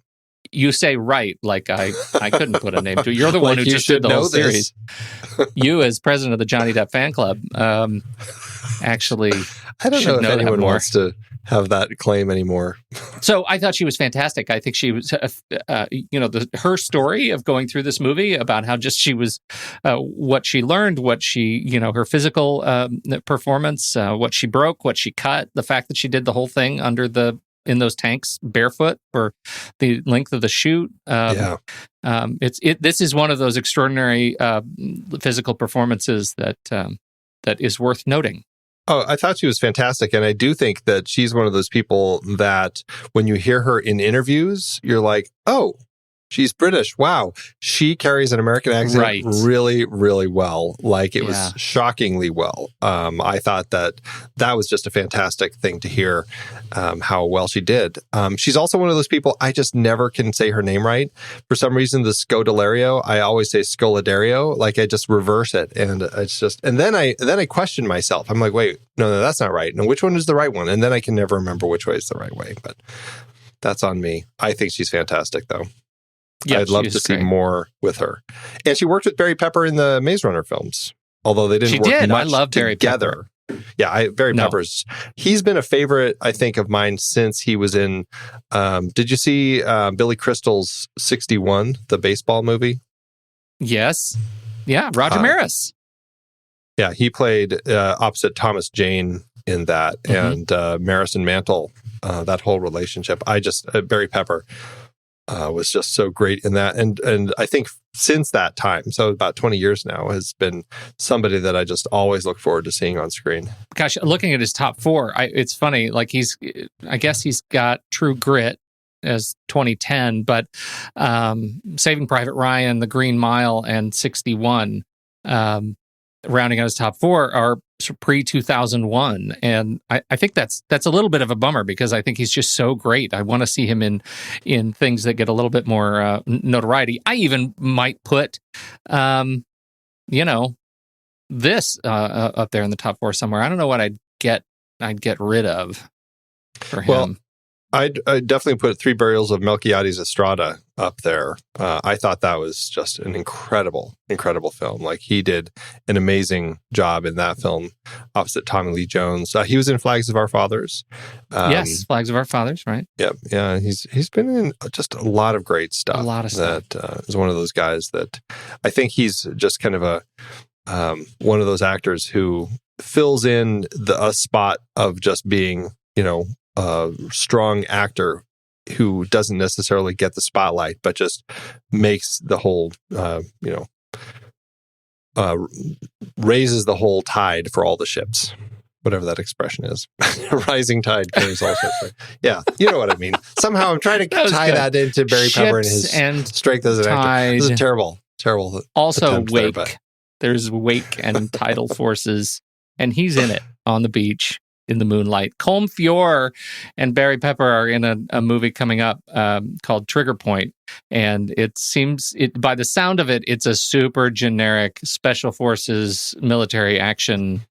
You say right, like I couldn't put a name to it. You're the one who just did the whole series. You, as president of the Johnny Depp fan club, actually, I don't know if anyone wants to have that claim anymore. So I thought she was fantastic. I think she was, her story of going through this movie about how just she was, what she learned, what she, her physical performance, what she broke, what she cut, the fact that she did the whole thing in those tanks barefoot for the length of the shoot. This is one of those extraordinary physical performances that is worth noting. Oh, I thought she was fantastic. And I do think that she's one of those people that when you hear her in interviews, you're like, oh, she's British. Wow. She carries an American accent really, really well. Like it was shockingly well. I thought that was just a fantastic thing to hear how well she did. She's also one of those people, I just never can say her name right. For some reason, the Scodelario, I always say Scodelario. Like I just reverse it. And it's just, and then I question myself. I'm like, wait, no, that's not right. No, which one is the right one? And then I can never remember which way is the right way. But that's on me. I think she's fantastic though. Yeah, I'd love to see more with her. And she worked with Barry Pepper in the Maze Runner films, although they didn't work much I love Barry together. Pepper. Yeah, Barry Pepper's. He's been a favorite, I think, of mine since he was in. Did you see Billy Crystal's 61, the baseball movie? Yes. Yeah, Roger Maris. Yeah, he played opposite Thomas Jane in that, and Maris and Mantle, that whole relationship. Barry Pepper was just so great in that. And I think since that time, so about 20 years now, has been somebody that I just always look forward to seeing on screen. Gosh, looking at his top four, it's funny, like I guess he's got True Grit as 2010, but Saving Private Ryan, The Green Mile, and 61, rounding out his top four, are pre 2001, and I think that's a little bit of a bummer because I think he's just so great. I want to see him in things that get a little bit more notoriety. I even might put, this up there in the top 4 somewhere. I don't know what I'd get rid of for him. Well, I'd definitely put Three Burials of Melquiades Estrada up there. I thought that was just an incredible film. Like, he did an amazing job in that film opposite Tommy Lee Jones. He was in Flags of Our Fathers. Yes, Flags of Our Fathers, right? Yeah. He's been in just a lot of great stuff. A lot of stuff. That is one of those guys that I think he's just kind of a one of those actors who fills in a spot of just being, a strong actor who doesn't necessarily get the spotlight, but just makes the whole, raises the whole tide for all the ships. Whatever that expression is. Rising tide carries all ships. Right? Yeah, you know what I mean. Somehow I'm trying to tie that into Barry Pepper and his strength as an actor. This is terrible. Also, Wake. There's Wake and tidal forces, and he's in it on the beach in the moonlight. Colm Feore and Barry Pepper are in a movie coming up called Trigger Point, and it seems, by the sound of it, it's a super generic special forces military action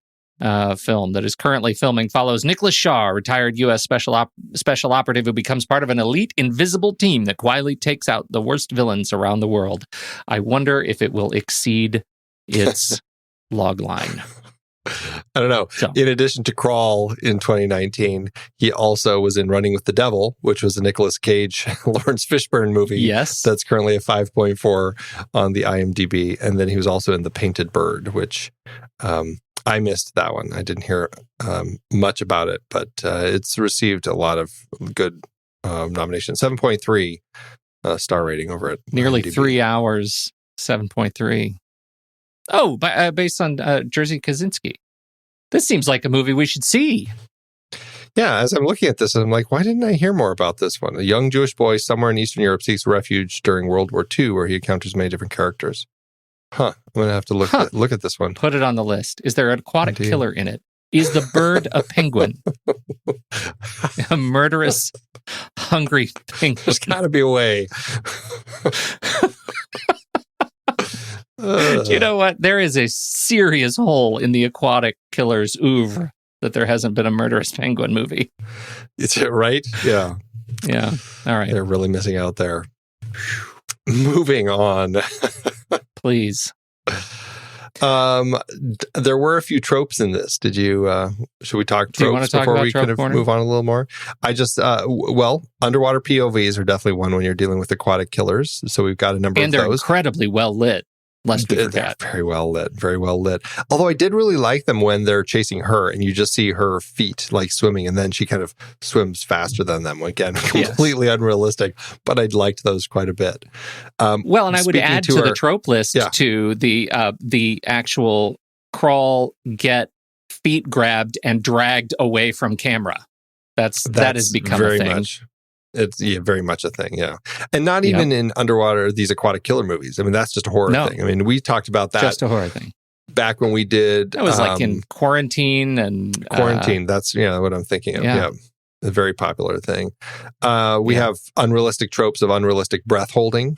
film that is currently filming. Follows Nicholas Shaw, retired U.S. special operative who becomes part of an elite invisible team that quietly takes out the worst villains around the world. I wonder if it will exceed its log line. I don't know. So, in addition to Crawl in 2019, he also was in Running with the Devil, which was a Nicolas Cage, Lawrence Fishburne movie. Yes. That's currently a 5.4 on the IMDb. And then he was also in The Painted Bird, which I missed that one. I didn't hear much about it, but it's received a lot of good nominations. 7.3 star rating over at nearly IMDb. 3 hours, 7.3. Oh, based on Jerzy Kaczynski. This seems like a movie we should see. Yeah, as I'm looking at this, I'm like, why didn't I hear more about this one? A young Jewish boy somewhere in Eastern Europe seeks refuge during World War II, where he encounters many different characters. I'm going to have to look at this one. Put it on the list. Is there an aquatic killer in it? Is the bird a penguin? A murderous, hungry penguin. There's got to be a way. You know what? There is a serious hole in the Aquatic Killers oeuvre that there hasn't been a murderous penguin movie. Is it right? Yeah. Yeah. All right. They're really missing out there. Moving on. Please. There were a few tropes in this. Did you, should we talk tropes before we kind of move on a little more? I just, underwater POVs are definitely one when you're dealing with aquatic killers. So we've got a number of those. And they're incredibly well lit. Lest we forget. They're very well lit. Although I did really like them when they're chasing her and you just see her feet like swimming and then she kind of swims faster than them. Again, completely unrealistic, but I liked those quite a bit. Well, and I would add to the trope list to the actual crawl, get feet grabbed and dragged away from camera. That has become a thing. It's very much a thing, yeah. And not even in underwater, these aquatic killer movies. I mean, that's just a horror thing. I mean, we talked about that. Just a horror thing. Back when we did... That was like in Quarantine and... Quarantine, that's what I'm thinking of. Yeah. A very popular thing. We have unrealistic tropes of unrealistic breath holding,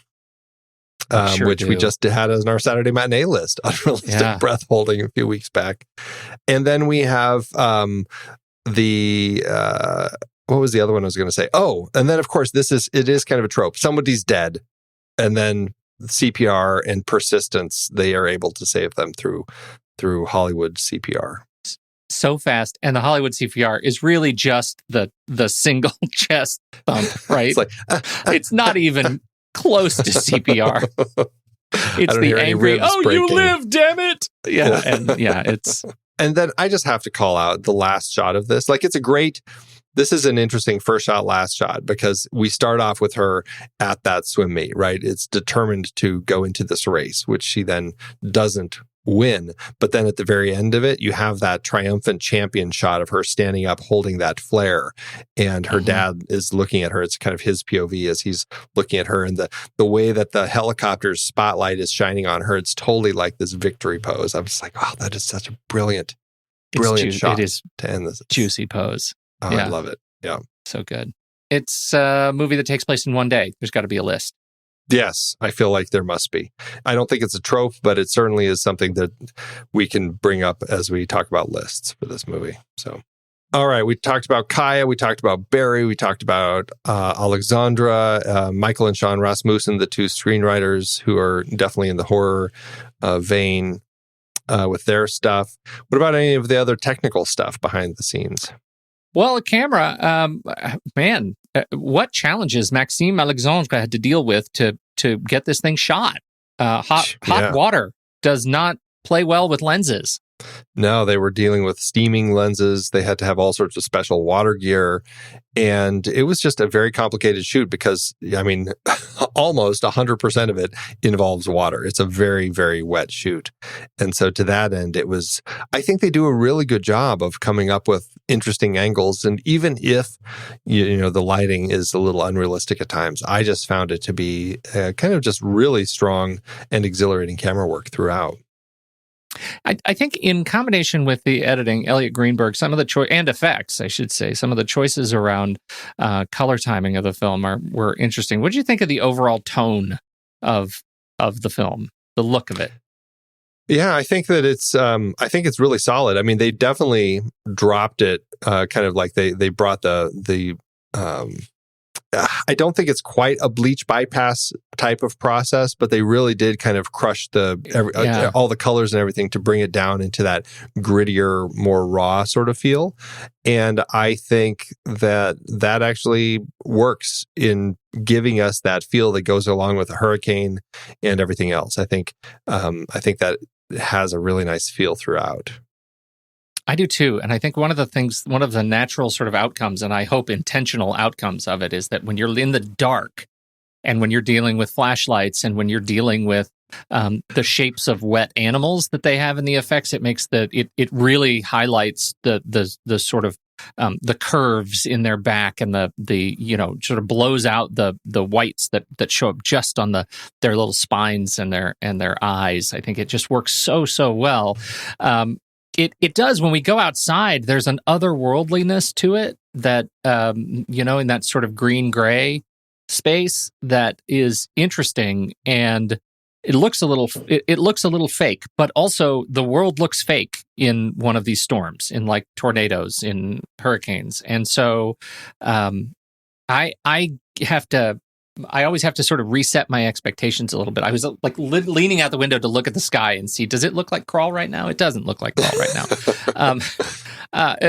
which we just had as our Saturday matinee list. Unrealistic breath holding a few weeks back. And then we have what was the other one I was going to say? Oh, and then of course it is kind of a trope. Somebody's dead, and then CPR and persistence, they are able to save them through Hollywood CPR. So fast, and the Hollywood CPR is really just the single chest thump, right? It's not even close to CPR. It's the angry, you live, damn it! Yeah, and it's. And then I just have to call out the last shot of this. Like, this is an interesting first shot, last shot, because we start off with her at that swim meet, right? It's determined to go into this race, which she then doesn't win. But then at the very end of it, you have that triumphant champion shot of her standing up, holding that flare. And her dad is looking at her. It's kind of his POV as he's looking at her. And the way that the helicopter's spotlight is shining on her, it's totally like this victory pose. I was like, oh, that is such a brilliant brilliant shot It is to end this. juicy pose. Oh, Yeah. I love it. Yeah. So good. It's a movie that takes place in one day. There's got to be a list. Yes, I feel like there must be. I don't think it's a trope, but it certainly is something that we can bring up as we talk about lists for this movie. So, all right, we talked about Kaya, we talked about Barry, we talked about Alexandra, Michael and Shawn Rasmussen, the two screenwriters who are definitely in the horror vein with their stuff. What about any of the other technical stuff behind the scenes? Well, a camera, man, what challenges Maxime Alexandre had to deal with to get this thing shot. Hot water does not play well with lenses. No, they were dealing with steaming lenses. They had to have all sorts of special water gear. And it was just a very complicated shoot because, I mean, almost 100% of it involves water. It's a very, very wet shoot. And so to that end, I think they do a really good job of coming up with interesting angles. And even if, the lighting is a little unrealistic at times, I just found it to be kind of just really strong and exhilarating camera work throughout. I think in combination with the editing, Elliot Greenberg, some of the and effects, I should say, some of the choices around color timing of the film were interesting. What did you think of the overall tone of the film, the look of it? Yeah, I think that it's really solid. I mean, they definitely dropped it, kind of like they brought the I don't think it's quite a bleach bypass type of process, but they really did kind of crush all the colors and everything to bring it down into that grittier, more raw sort of feel. And I think that actually works in giving us that feel that goes along with a hurricane and everything else. I think that has a really nice feel throughout. I do too. And I think one of the natural sort of outcomes, and I hope intentional outcomes of it, is that when you're in the dark and when you're dealing with flashlights and when you're dealing with the shapes of wet animals that they have in the effects, it really highlights the sort of the curves in their back and the sort of blows out the whites that show up just on their little spines and their eyes. I think it just works so well. It does. When we go outside, there's an otherworldliness to it that, in that sort of green-gray space that is interesting, and it looks a little fake, but also the world looks fake in one of these storms, in like tornadoes, in hurricanes. And so I always have to sort of reset my expectations a little bit. I was like leaning out the window to look at the sky and see, does it look like Crawl right now? It doesn't look like Crawl right now.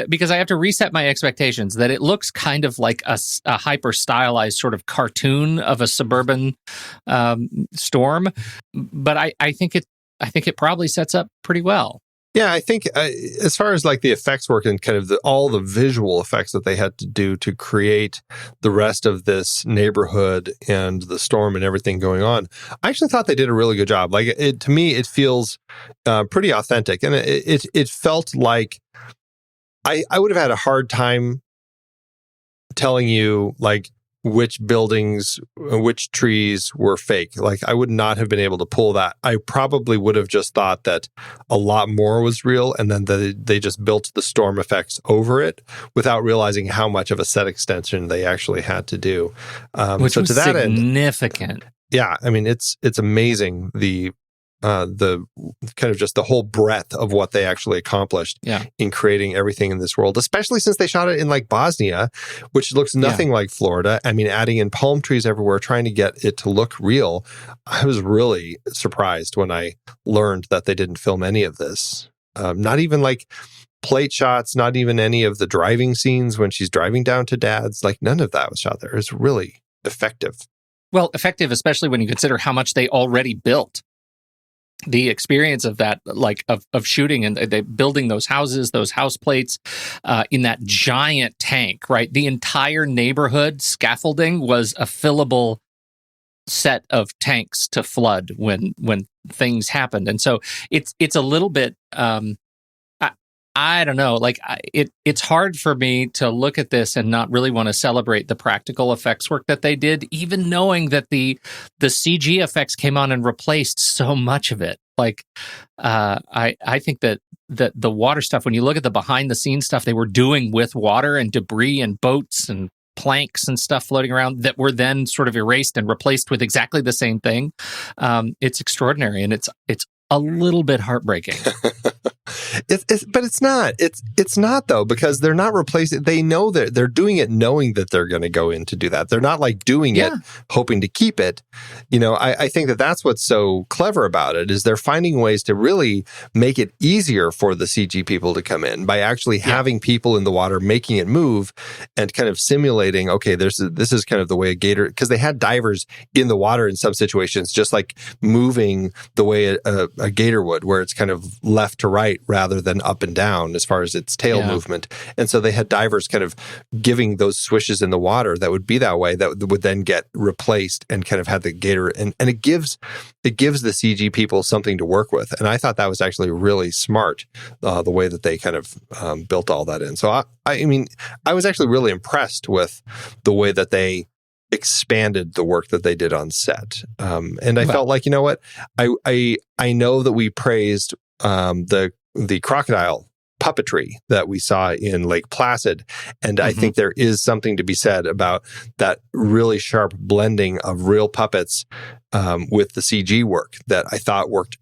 Because I have to reset my expectations that it looks kind of like a hyper stylized sort of cartoon of a suburban storm. But I think it probably sets up pretty well. Yeah, I think as far as like the effects work and kind of all the visual effects that they had to do to create the rest of this neighborhood and the storm and everything going on, I actually thought they did a really good job. Like to me, it feels pretty authentic, and it felt like I would have had a hard time telling you like which buildings, which trees were fake. Like I would not have been able to pull that. I probably would have just thought that a lot more was real, and then they just built the storm effects over it without realizing how much of a set extension they actually had to do. Which was significant. Yeah, I mean it's amazing the kind of just the whole breadth of what they actually accomplished in creating everything in this world, especially since they shot it in like Bosnia, which looks nothing like Florida. I mean, adding in palm trees everywhere, trying to get it to look real. I was really surprised when I learned that they didn't film any of this. Not even like plate shots, not even any of the driving scenes when she's driving down to Dad's. Like none of that was shot there. It was really effective. Well, effective, especially when you consider how much they already built. The experience of that, like of shooting and they building those houses, those house plates in that giant tank, right? The entire neighborhood scaffolding was a fillable set of tanks to flood when things happened, and so it's a little bit. I don't know. Like it's hard for me to look at this and not really want to celebrate the practical effects work that they did, even knowing that the CG effects came on and replaced so much of it. Like, I think that the water stuff, when you look at the behind the scenes stuff they were doing with water and debris and boats and planks and stuff floating around that were then sort of erased and replaced with exactly the same thing, it's extraordinary, and it's a little bit heartbreaking. But it's not. It's not, though, because they're not replacing. They know that they're doing it knowing that they're going to go in to do that. They're not like doing it hoping to keep it. I think that that's what's so clever about it, is they're finding ways to really make it easier for the CG people to come in by actually having people in the water making it move and kind of simulating, okay, this is kind of the way a gator, because they had divers in the water in some situations, just like moving the way a gator would, where it's kind of left to right rather than up and down as far as its tail movement. And so they had divers kind of giving those swishes in the water that would be that way, that would then get replaced and kind of had the gator. And it gives the CG people something to work with. And I thought that was actually really smart, the way that they kind of built all that in. So I mean, I was actually really impressed with the way that they expanded the work that they did on set. And I felt like, you know what, I know that we praised the crocodile puppetry that we saw in Lake Placid. And I think there is something to be said about that really sharp blending of real puppets with the CG work that I thought worked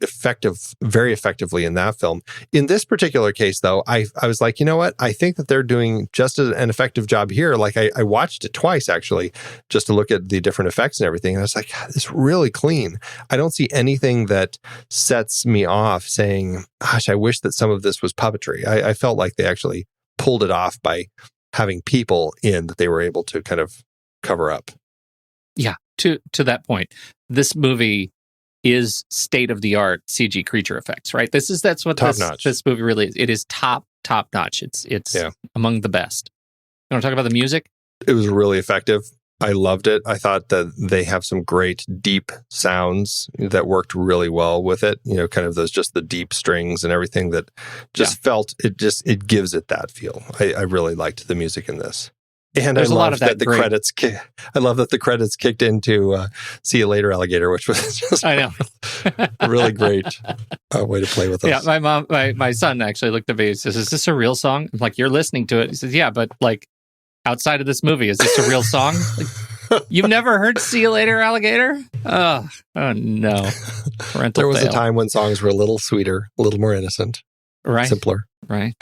very effectively in that film. In this particular case, though, I was like, you know what? I think that they're doing just an effective job here. Like I watched it twice, actually, just to look at the different effects and everything. And I was like, God, it's really clean. I don't see anything that sets me off saying, gosh, I wish that some of this was puppetry. I felt like they actually pulled it off by having people in that they were able to kind of cover up. Yeah, to that point, this movie is state-of-the-art CG creature effects, right? That's what this movie really is. It is top notch. It's among the best. You want to talk about the music? It was really effective. I loved it. I thought that they have some great deep sounds that worked really well with it. Kind of just the deep strings and everything that just felt, it gives it that feel. I really liked the music in this. And There's I a lot love of that the great credits. I love that the credits kicked into "See You Later, Alligator," which was just I know a really great way to play with us. Yeah, my son actually looked at me and says, "Is this a real song?" I'm like, "You're listening to it." He says, "Yeah, but like outside of this movie, is this a real song?" Like, you've never heard "See You Later, Alligator"? Oh no! There was a time when songs were a little sweeter, a little more innocent, simpler. Right.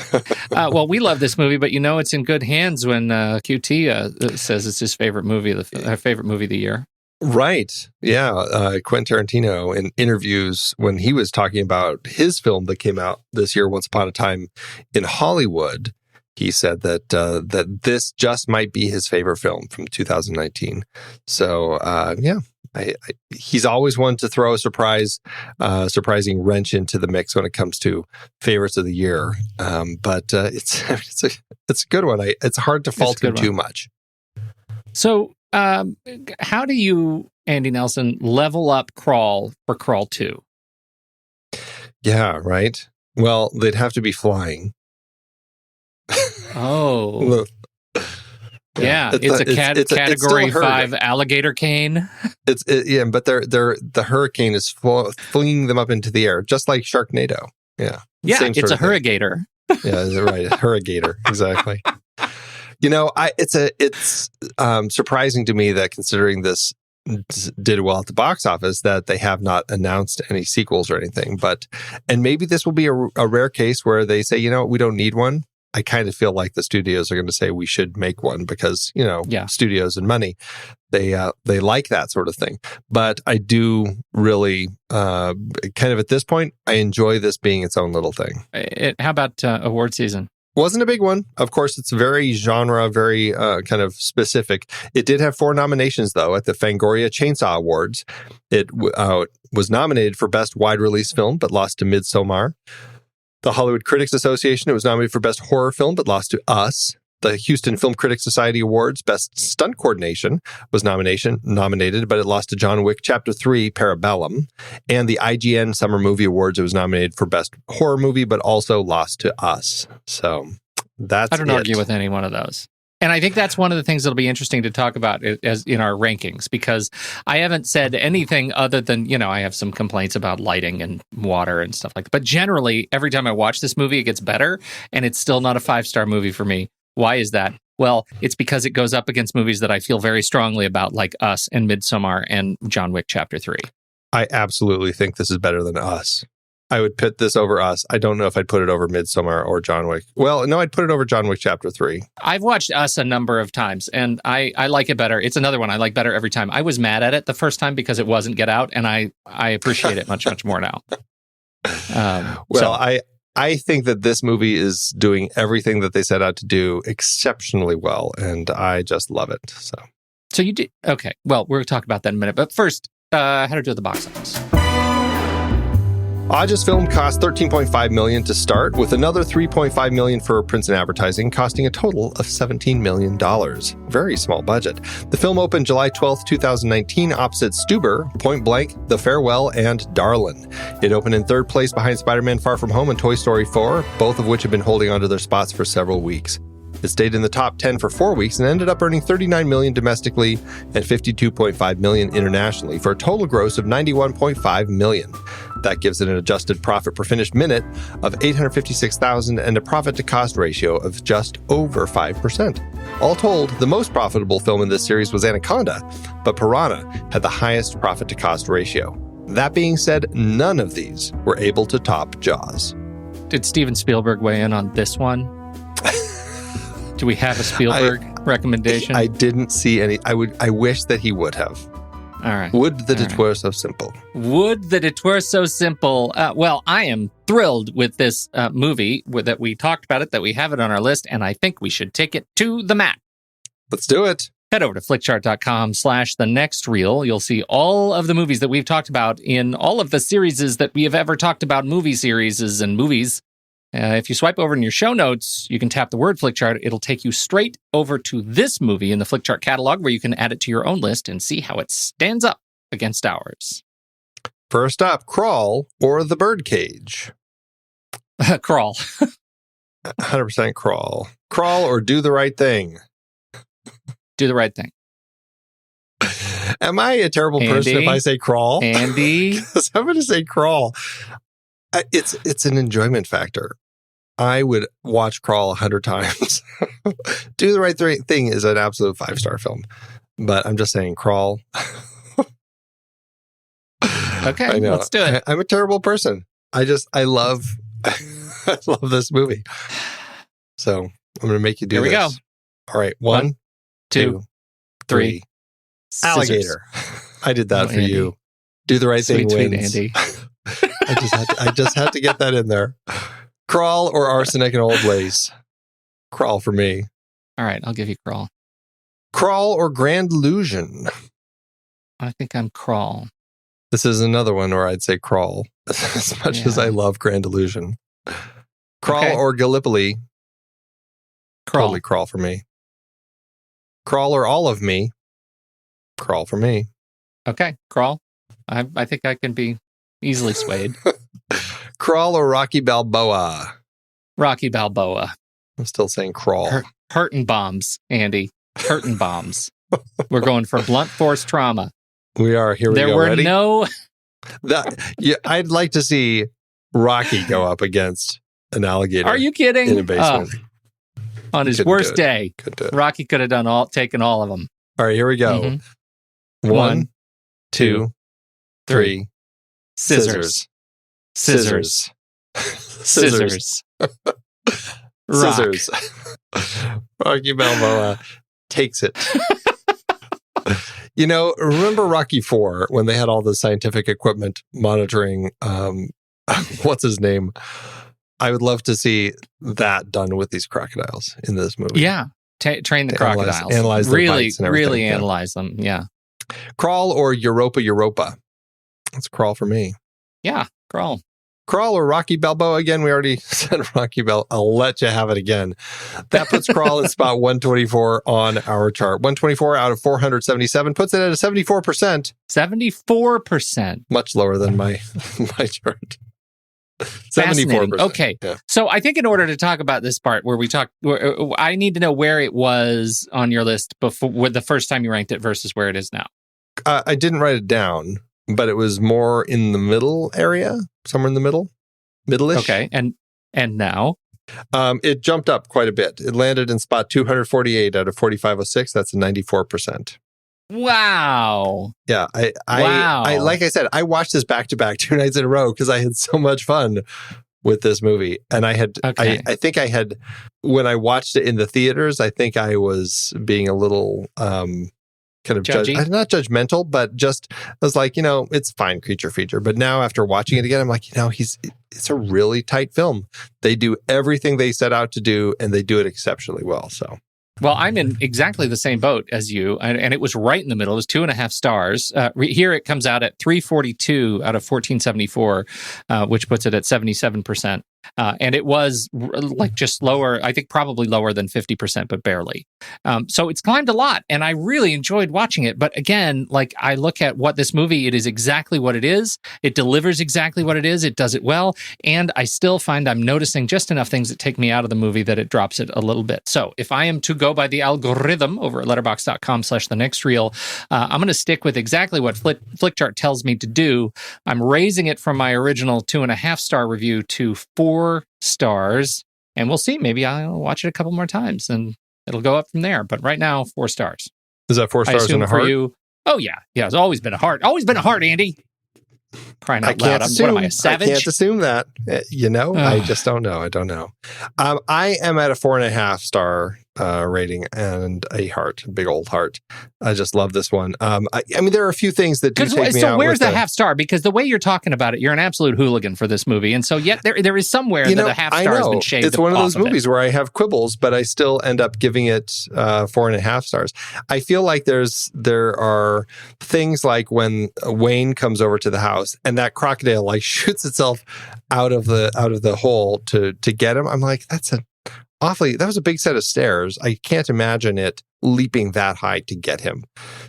Well, we love this movie, but it's in good hands when QT says it's his favorite movie, our favorite movie of the year. Right. Yeah. Quentin Tarantino, in interviews when he was talking about his film that came out this year, Once Upon a Time in Hollywood, he said that that this just might be his favorite film from 2019. So, he's always one to throw a surprising wrench into the mix when it comes to favorites of the year. But it's a good one. It's hard to fault him too much. So, how do you, Andy Nelson, level up Crawl for Crawl 2? Yeah, right. Well, they'd have to be flying. Oh. Yeah, it's a category 5 alligator cane. But the hurricane is flinging them up into the air, just like Sharknado. Yeah, it's a hurrigator. Yeah, right, a hurrigator, exactly. It's surprising to me that, considering this did well at the box office, that they have not announced any sequels or anything. And maybe this will be a rare case where they say, we don't need one. I kind of feel like the studios are going to say we should make one because, studios and money, they like that sort of thing. But I do really kind of at this point, I enjoy this being its own little thing. How about award season? Wasn't a big one. Of course, it's very genre, very kind of specific. It did have 4 nominations, though, at the Fangoria Chainsaw Awards. It was nominated for Best Wide Release Film, but lost to Midsommar. The Hollywood Critics Association, it was nominated for Best Horror Film, but lost to Us. The Houston Film Critics Society Awards, Best Stunt Coordination, was nominated, but it lost to John Wick Chapter 3, Parabellum. And the IGN Summer Movie Awards, it was nominated for Best Horror Movie, but also lost to Us. So that's I don't argue with any one of those. And I think that's one of the things that'll be interesting to talk about as in our rankings, because I haven't said anything other than, I have some complaints about lighting and water and stuff like that. But generally, every time I watch this movie, it gets better, and it's still not a 5-star movie for me. Why is that? Well, it's because it goes up against movies that I feel very strongly about, like Us and Midsommar and John Wick Chapter 3. I absolutely think this is better than Us. I would put this over Us. I don't know if I'd put it over Midsommar or John Wick. Well, no, I'd put it over John Wick Chapter 3. I've watched Us a number of times, and I like it better. It's another one I like better every time. I was mad at it the first time because it wasn't Get Out, and I appreciate it much, much more now. I think that this movie is doing everything that they set out to do exceptionally well, and I just love it. So you did? Okay, well, we'll talk about that in a minute. But first, how to do at the box office. Aja's film cost $13.5 million to start, with another $3.5 million for prints and advertising, costing a total of $17 million. Very small budget. The film opened July 12th, 2019, opposite Stuber, Point Blank, The Farewell, and Darlin. It opened in third place behind Spider-Man Far From Home and Toy Story 4, both of which have been holding onto their spots for several weeks. It stayed in the top 10 for 4 weeks and ended up earning $39 million domestically and $52.5 million internationally, for a total gross of $91.5 million. That gives it an adjusted profit per finished minute of $856,000 and a profit-to-cost ratio of just over 5%. All told, the most profitable film in this series was Anaconda, but Piranha had the highest profit-to-cost ratio. That being said, none of these were able to top Jaws. Did Steven Spielberg weigh in on this one? Do we have a Spielberg recommendation? I didn't see any. I wish that he would have. All right. Would that it were so simple. Would that it were so simple. Well, I am thrilled with this movie, that we talked about it, that we have it on our list, and I think we should take it to the mat. Let's do it. Head over to flickchart.com/thenextreel. You'll see all of the movies that we've talked about in all of the series that we have ever talked about, movie series and movies. If you swipe over in your show notes, you can tap the word Flickchart. It'll take you straight over to this movie in the Flickchart catalog, where you can add it to your own list and see how it stands up against ours. First up, Crawl or The Birdcage? Crawl. 100% Crawl. Crawl or Do the Right Thing? Do the right thing. Am I a terrible person if I say Crawl? Andy? Because I'm going to say Crawl. It's an enjoyment factor. I would watch Crawl 100 times. Do the Right Thing is an absolute 5-star film, but I'm just saying Crawl. Okay, let's do it. I'm a terrible person. I love this movie. So I'm going to make you do this. Here we go. All right. One, two, three. Alligator. I did that for Andy. You. Do the Right Thing wins. Andy. I just had to get that in there. Crawl or Arsenic and Old Lace? Crawl for me. All right, I'll give you Crawl. Crawl or Grand Illusion? I think I'm Crawl. This is another one where I'd say Crawl, as much as I love Grand Illusion. Crawl or Gallipoli? Crawl. Totally Crawl for me. Crawl or All of Me? Crawl for me. Okay, Crawl. I think I can be easily swayed. Crawl or Rocky Balboa? Rocky Balboa. I'm still saying Crawl. Hurtin' bombs, Andy. Hurtin' bombs. We're going for blunt force trauma. We are. Here we go. There were Ready? no... I'd like to see Rocky go up against an alligator. Are you kidding? In a basement. On his worst day, Rocky could have taken all of them. All right, here we go. Mm-hmm. 1, 2, 3. Scissors. Scissors. Scissors. Scissors. Rocky Balboa takes it. Remember Rocky 4 when they had all the scientific equipment monitoring, what's his name? I would love to see that done with these crocodiles in this movie. Yeah. Train the crocodiles. Analyze their bites and everything. Really analyze them. Yeah. Crawl or Europa? That's Crawl for me. Yeah, Crawl. Crawl or Rocky Balboa? Again, we already said Rocky Balboa. I'll let you have it again. That puts Crawl at spot 124 on our chart. 124 out of 477 puts it at a 74%. 74%. Much lower than my chart. Fascinating. 74%. Okay. Yeah. So I think in order to talk about this part where I need to know where it was on your list before the first time you ranked it versus where it is now. I didn't write it down, but it was more in the middle area, somewhere in the middle-ish. Okay. And now? It jumped up quite a bit. It landed in spot 248 out of 4506. That's a 94%. Wow. Yeah. I like I said, I watched this back-to-back 2 nights in a row because I had so much fun with this movie. And I had, I think I had, when I watched it in the theaters, I think I was being a little kind of not judgmental, but just I was like, it's fine creature feature. But now after watching it again, I'm like, it's a really tight film. They do everything they set out to do, and they do it exceptionally well. So. Well, I'm in exactly the same boat as you, and it was right in the middle. It was 2.5 stars. Here it comes out at 342 out of 1474, which puts it at 77%. And it was like just lower, I think probably lower than 50%, but barely. So it's climbed a lot, and I really enjoyed watching it. But again, like I look at what this movie, it is exactly what it is. It delivers exactly what it is. It does it well. And I still find I'm noticing just enough things that take me out of the movie that it drops it a little bit. So if I am to go by the algorithm over at letterboxd.com/thenextreel, I'm going to stick with exactly what Flickchart tells me to do. I'm raising it from my original 2.5 star review to 4 stars, and we'll see. Maybe I'll watch it a couple more times and it'll go up from there. But right now, 4 stars. Is that 4 stars in a heart? You, oh, yeah. Yeah, it's always been a heart. Always been a heart, Andy. Crying out loud. What am I, a savage? I can't assume that. I just don't know. I don't know. I am at a 4.5 star rating and a heart, a big old heart. I just love this one. I mean, there are a few things that do take me out. So where's the half star? Because the way you're talking about it, you're an absolute hooligan for this movie. And so yet there is somewhere that a half star has been shaved. It's one of those movies where I have quibbles, but I still end up giving it 4.5 stars. I feel like there are things like when Wayne comes over to the house and that crocodile like shoots itself out of the hole to get him. I'm like, that was a big set of stairs. I can't imagine it leaping that high to get him.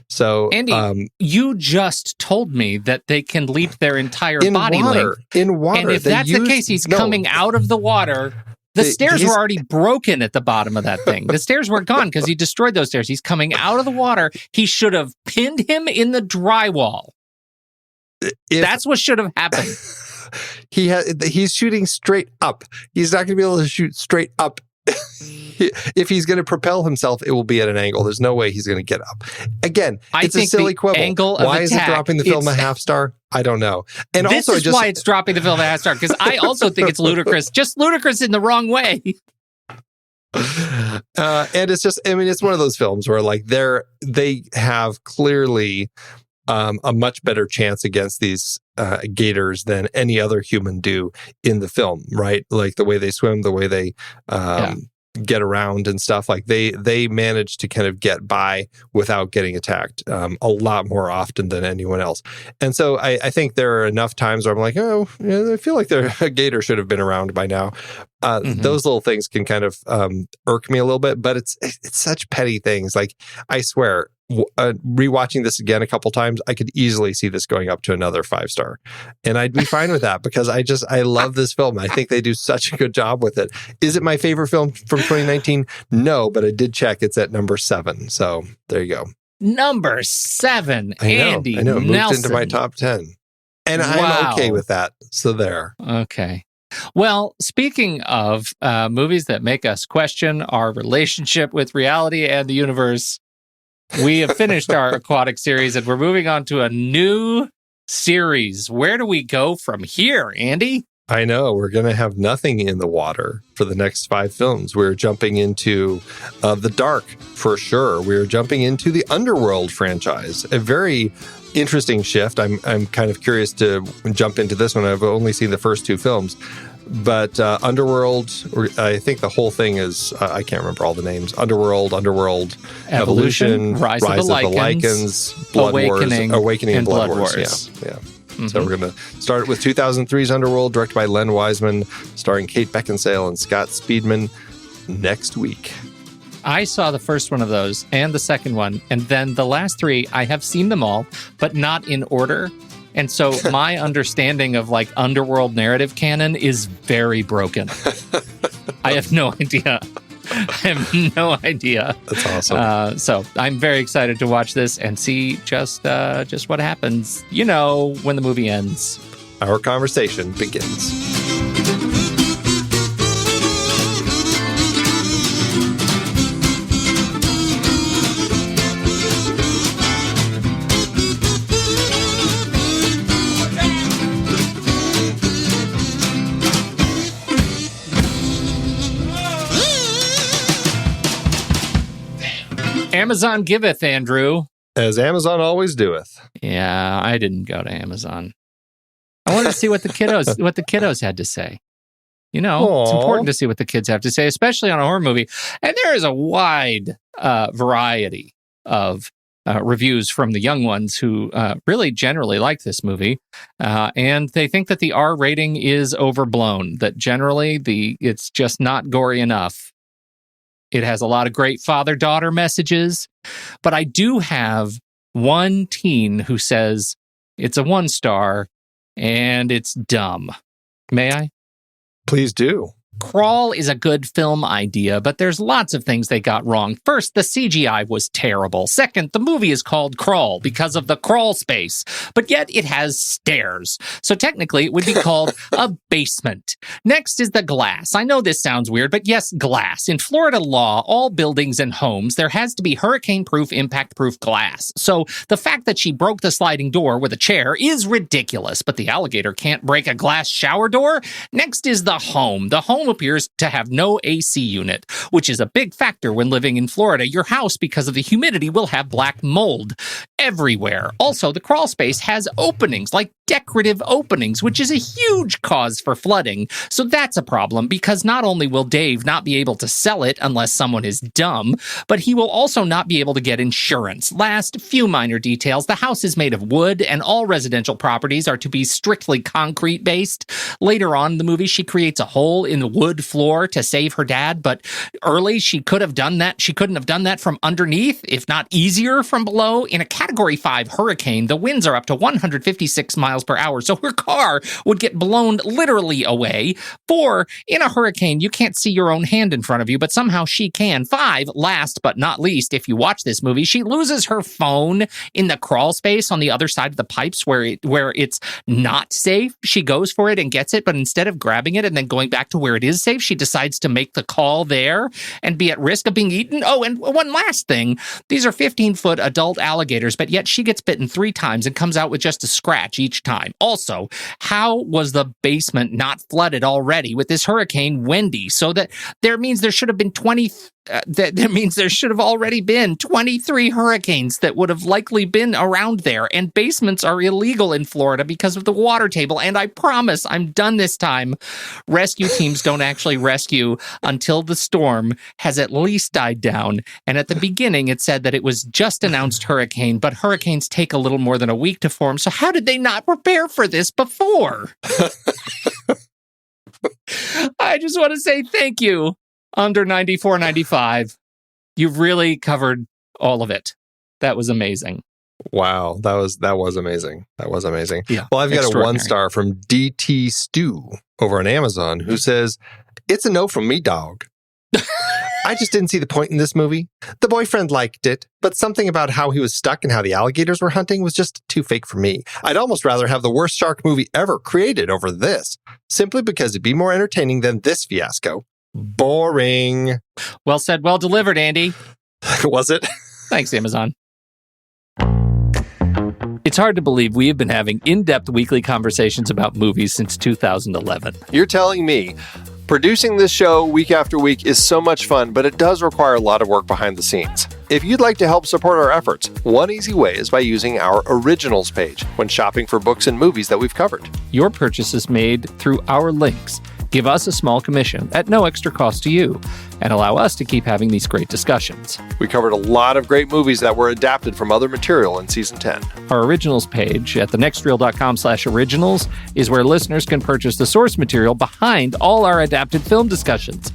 So, Andy, you just told me that they can leap their entire body length. In water. And if that's the case, he's coming out of the water. The stairs were already broken at the bottom of that thing. The stairs were gone because he destroyed those stairs. He's coming out of the water. He should have pinned him in the drywall. That's what should have happened. He's shooting straight up. He's not going to be able to shoot straight up. If he's going to propel himself, it will be at an angle. There's no way he's going to get up. Again, it's a silly quibble. Why is it dropping the film a half star? I don't know. And this also, is why it's dropping the film a half star, because I also think it's ludicrous. Just ludicrous in the wrong way. And it's just, I mean, it's one of those films where like they have clearly a much better chance against these gators than any other human do in the film, right? Like the way they swim, the way they get around and stuff. Like they manage to kind of get by without getting attacked a lot more often than anyone else. And so I think there are enough times where I'm like, oh, yeah, I feel like a gator should have been around by now. Those little things can kind of irk me a little bit, but it's such petty things. Like I swear, rewatching this again a couple times, I could easily see this going up to another 5 star, and I'd be fine with that because I love this film. I think they do such a good job with it. Is it my favorite film from 2019? No, but I did check. It's at number 7. So there you go. Number 7, Andy I know. It moved Nelson. into my top 10, and I'm okay with that. So there. Okay. Well, speaking of movies that make us question our relationship with reality and the universe, we have finished our aquatic series and we're moving on to a new series. Where do we go from here, Andy? I know. We're going to have nothing in the water for the next 5 films. We're jumping into the dark for sure. We're jumping into the Underworld franchise. A very interesting shift. I'm kind of curious to jump into this one. I've only seen the first 2 films. But Underworld, I think the whole thing is, I can't remember all the names. Underworld, Evolution, Rise of the Lycans, Blood Wars, Awakening and Blood Wars. Yeah. Mm-hmm. So we're going to start with 2003's Underworld, directed by Len Wiseman, starring Kate Beckinsale and Scott Speedman next week. I saw the first one of those and the second one. And then the last 3, I have seen them all, but not in order. And so my understanding of like underworld narrative canon is very broken. I have no idea. I have no idea. That's awesome. So I'm very excited to watch this and see just what happens, when the movie ends. Our conversation begins. Amazon giveth, Andrew. As Amazon always doeth. Yeah, I didn't go to Amazon. I wanted to see what the kiddos had to say. It's important to see what the kids have to say, especially on a horror movie. And there is a wide variety of reviews from the young ones who really generally like this movie. And they think that the R rating is overblown, that generally it's just not gory enough. It has a lot of great father-daughter messages, but I do have one teen who says it's a 1-star and it's dumb. May I? Please do. Crawl is a good film idea, but there's lots of things they got wrong. First, the CGI was terrible. Second, the movie is called Crawl because of the crawl space, but yet it has stairs. So technically, it would be called a basement. Next is the glass. I know this sounds weird, but yes, glass. In Florida law, all buildings and homes, there has to be hurricane-proof, impact-proof glass. So the fact that she broke the sliding door with a chair is ridiculous, but the alligator can't break a glass shower door. Next is the home. The home appears to have no AC unit, which is a big factor when living in Florida. Your house, because of the humidity, will have black mold everywhere. Also, the crawl space has openings, like decorative openings, which is a huge cause for flooding. So that's a problem, because not only will Dave not be able to sell it unless someone is dumb, but he will also not be able to get insurance. Last, few minor details. The house is made of wood, and all residential properties are to be strictly concrete-based. Later on in the movie, she creates a hole in the wood floor to save her dad, but early she could have done that. She couldn't have done that from underneath, if not easier from below. In a Category 5 hurricane, the winds are up to 156 miles per hour, so her car would get blown literally away. 4, in a hurricane, you can't see your own hand in front of you, but somehow she can. 5, last but not least, if you watch this movie, she loses her phone in the crawl space on the other side of the pipes where it's not safe. She goes for it and gets it, but instead of grabbing it and then going back to where it is safe, she decides to make the call there and be at risk of being eaten. Oh, and one last thing. These are 15-foot adult alligators, but yet she gets bitten 3 times and comes out with just a scratch each time. Also, how was the basement not flooded already with this Hurricane Wendy? So that means there should have been that means there should have already been 23 hurricanes that would have likely been around there. And basements are illegal in Florida because of the water table. And I promise I'm done this time. Rescue teams don't actually rescue until the storm has at least died down. And at the beginning, it said that it was just announced hurricane, but hurricanes take a little more than a week to form. So how did they not prepare for this before? I just want to say thank you. Under 94.95. You've really covered all of it. That was amazing. Wow, that was amazing. That was amazing. Yeah, well, I've got a 1-star from DT Stew over on Amazon who says, "It's a no from me, dog. I just didn't see the point in this movie. The boyfriend liked it, but something about how he was stuck and how the alligators were hunting was just too fake for me. I'd almost rather have the worst shark movie ever created over this, simply because it'd be more entertaining than this fiasco. Boring." Well said, well delivered, Andy. Was it? Thanks, Amazon. It's hard to believe we have been having in-depth weekly conversations about movies since 2011. You're telling me. Producing this show week after week is so much fun, but it does require a lot of work behind the scenes. If you'd like to help support our efforts, one easy way is by using our Originals page when shopping for books and movies that we've covered. Your purchase is made through our links. Give us a small commission at no extra cost to you and allow us to keep having these great discussions. We covered a lot of great movies that were adapted from other material in Season 10. Our Originals page at thenextreel.com/originals is where listeners can purchase the source material behind all our adapted film discussions.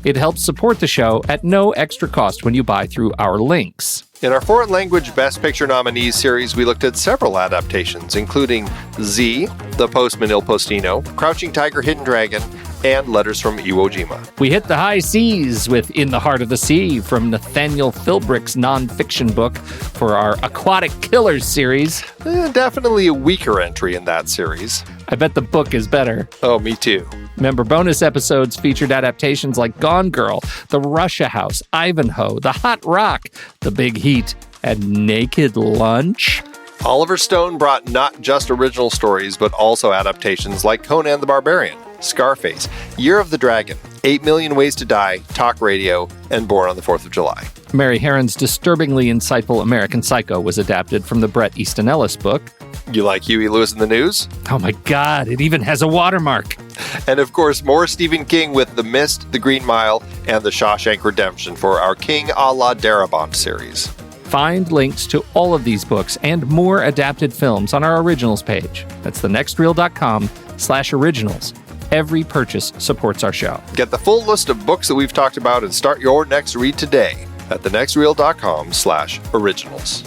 It helps support the show at no extra cost when you buy through our links. In our foreign language Best Picture nominees series, we looked at several adaptations, including Z, The Postman Il Postino, Crouching Tiger, Hidden Dragon, and Letters from Iwo Jima. We hit the high seas with In the Heart of the Sea from Nathaniel Philbrick's nonfiction book for our Aquatic Killers series. Definitely a weaker entry in that series. I bet the book is better. Oh, me too. Member bonus episodes featured adaptations like Gone Girl, The Russia House, Ivanhoe, The Hot Rock, The Big Heat, and Naked Lunch. Oliver Stone brought not just original stories, but also adaptations like Conan the Barbarian, Scarface, Year of the Dragon, 8 Million Ways to Die, Talk Radio, and Born on the 4th of July. Mary Herron's disturbingly insightful American Psycho was adapted from the Bret Easton Ellis book. You like Huey Lewis in the News? Oh my God, it even has a watermark. And of course, more Stephen King with The Mist, The Green Mile, and The Shawshank Redemption for our King a la Darabont series. Find links to all of these books and more adapted films on our originals page. That's thenextreel.com/originals. Every purchase supports our show. Get the full list of books that we've talked about and start your next read today at thenextreel.com/originals.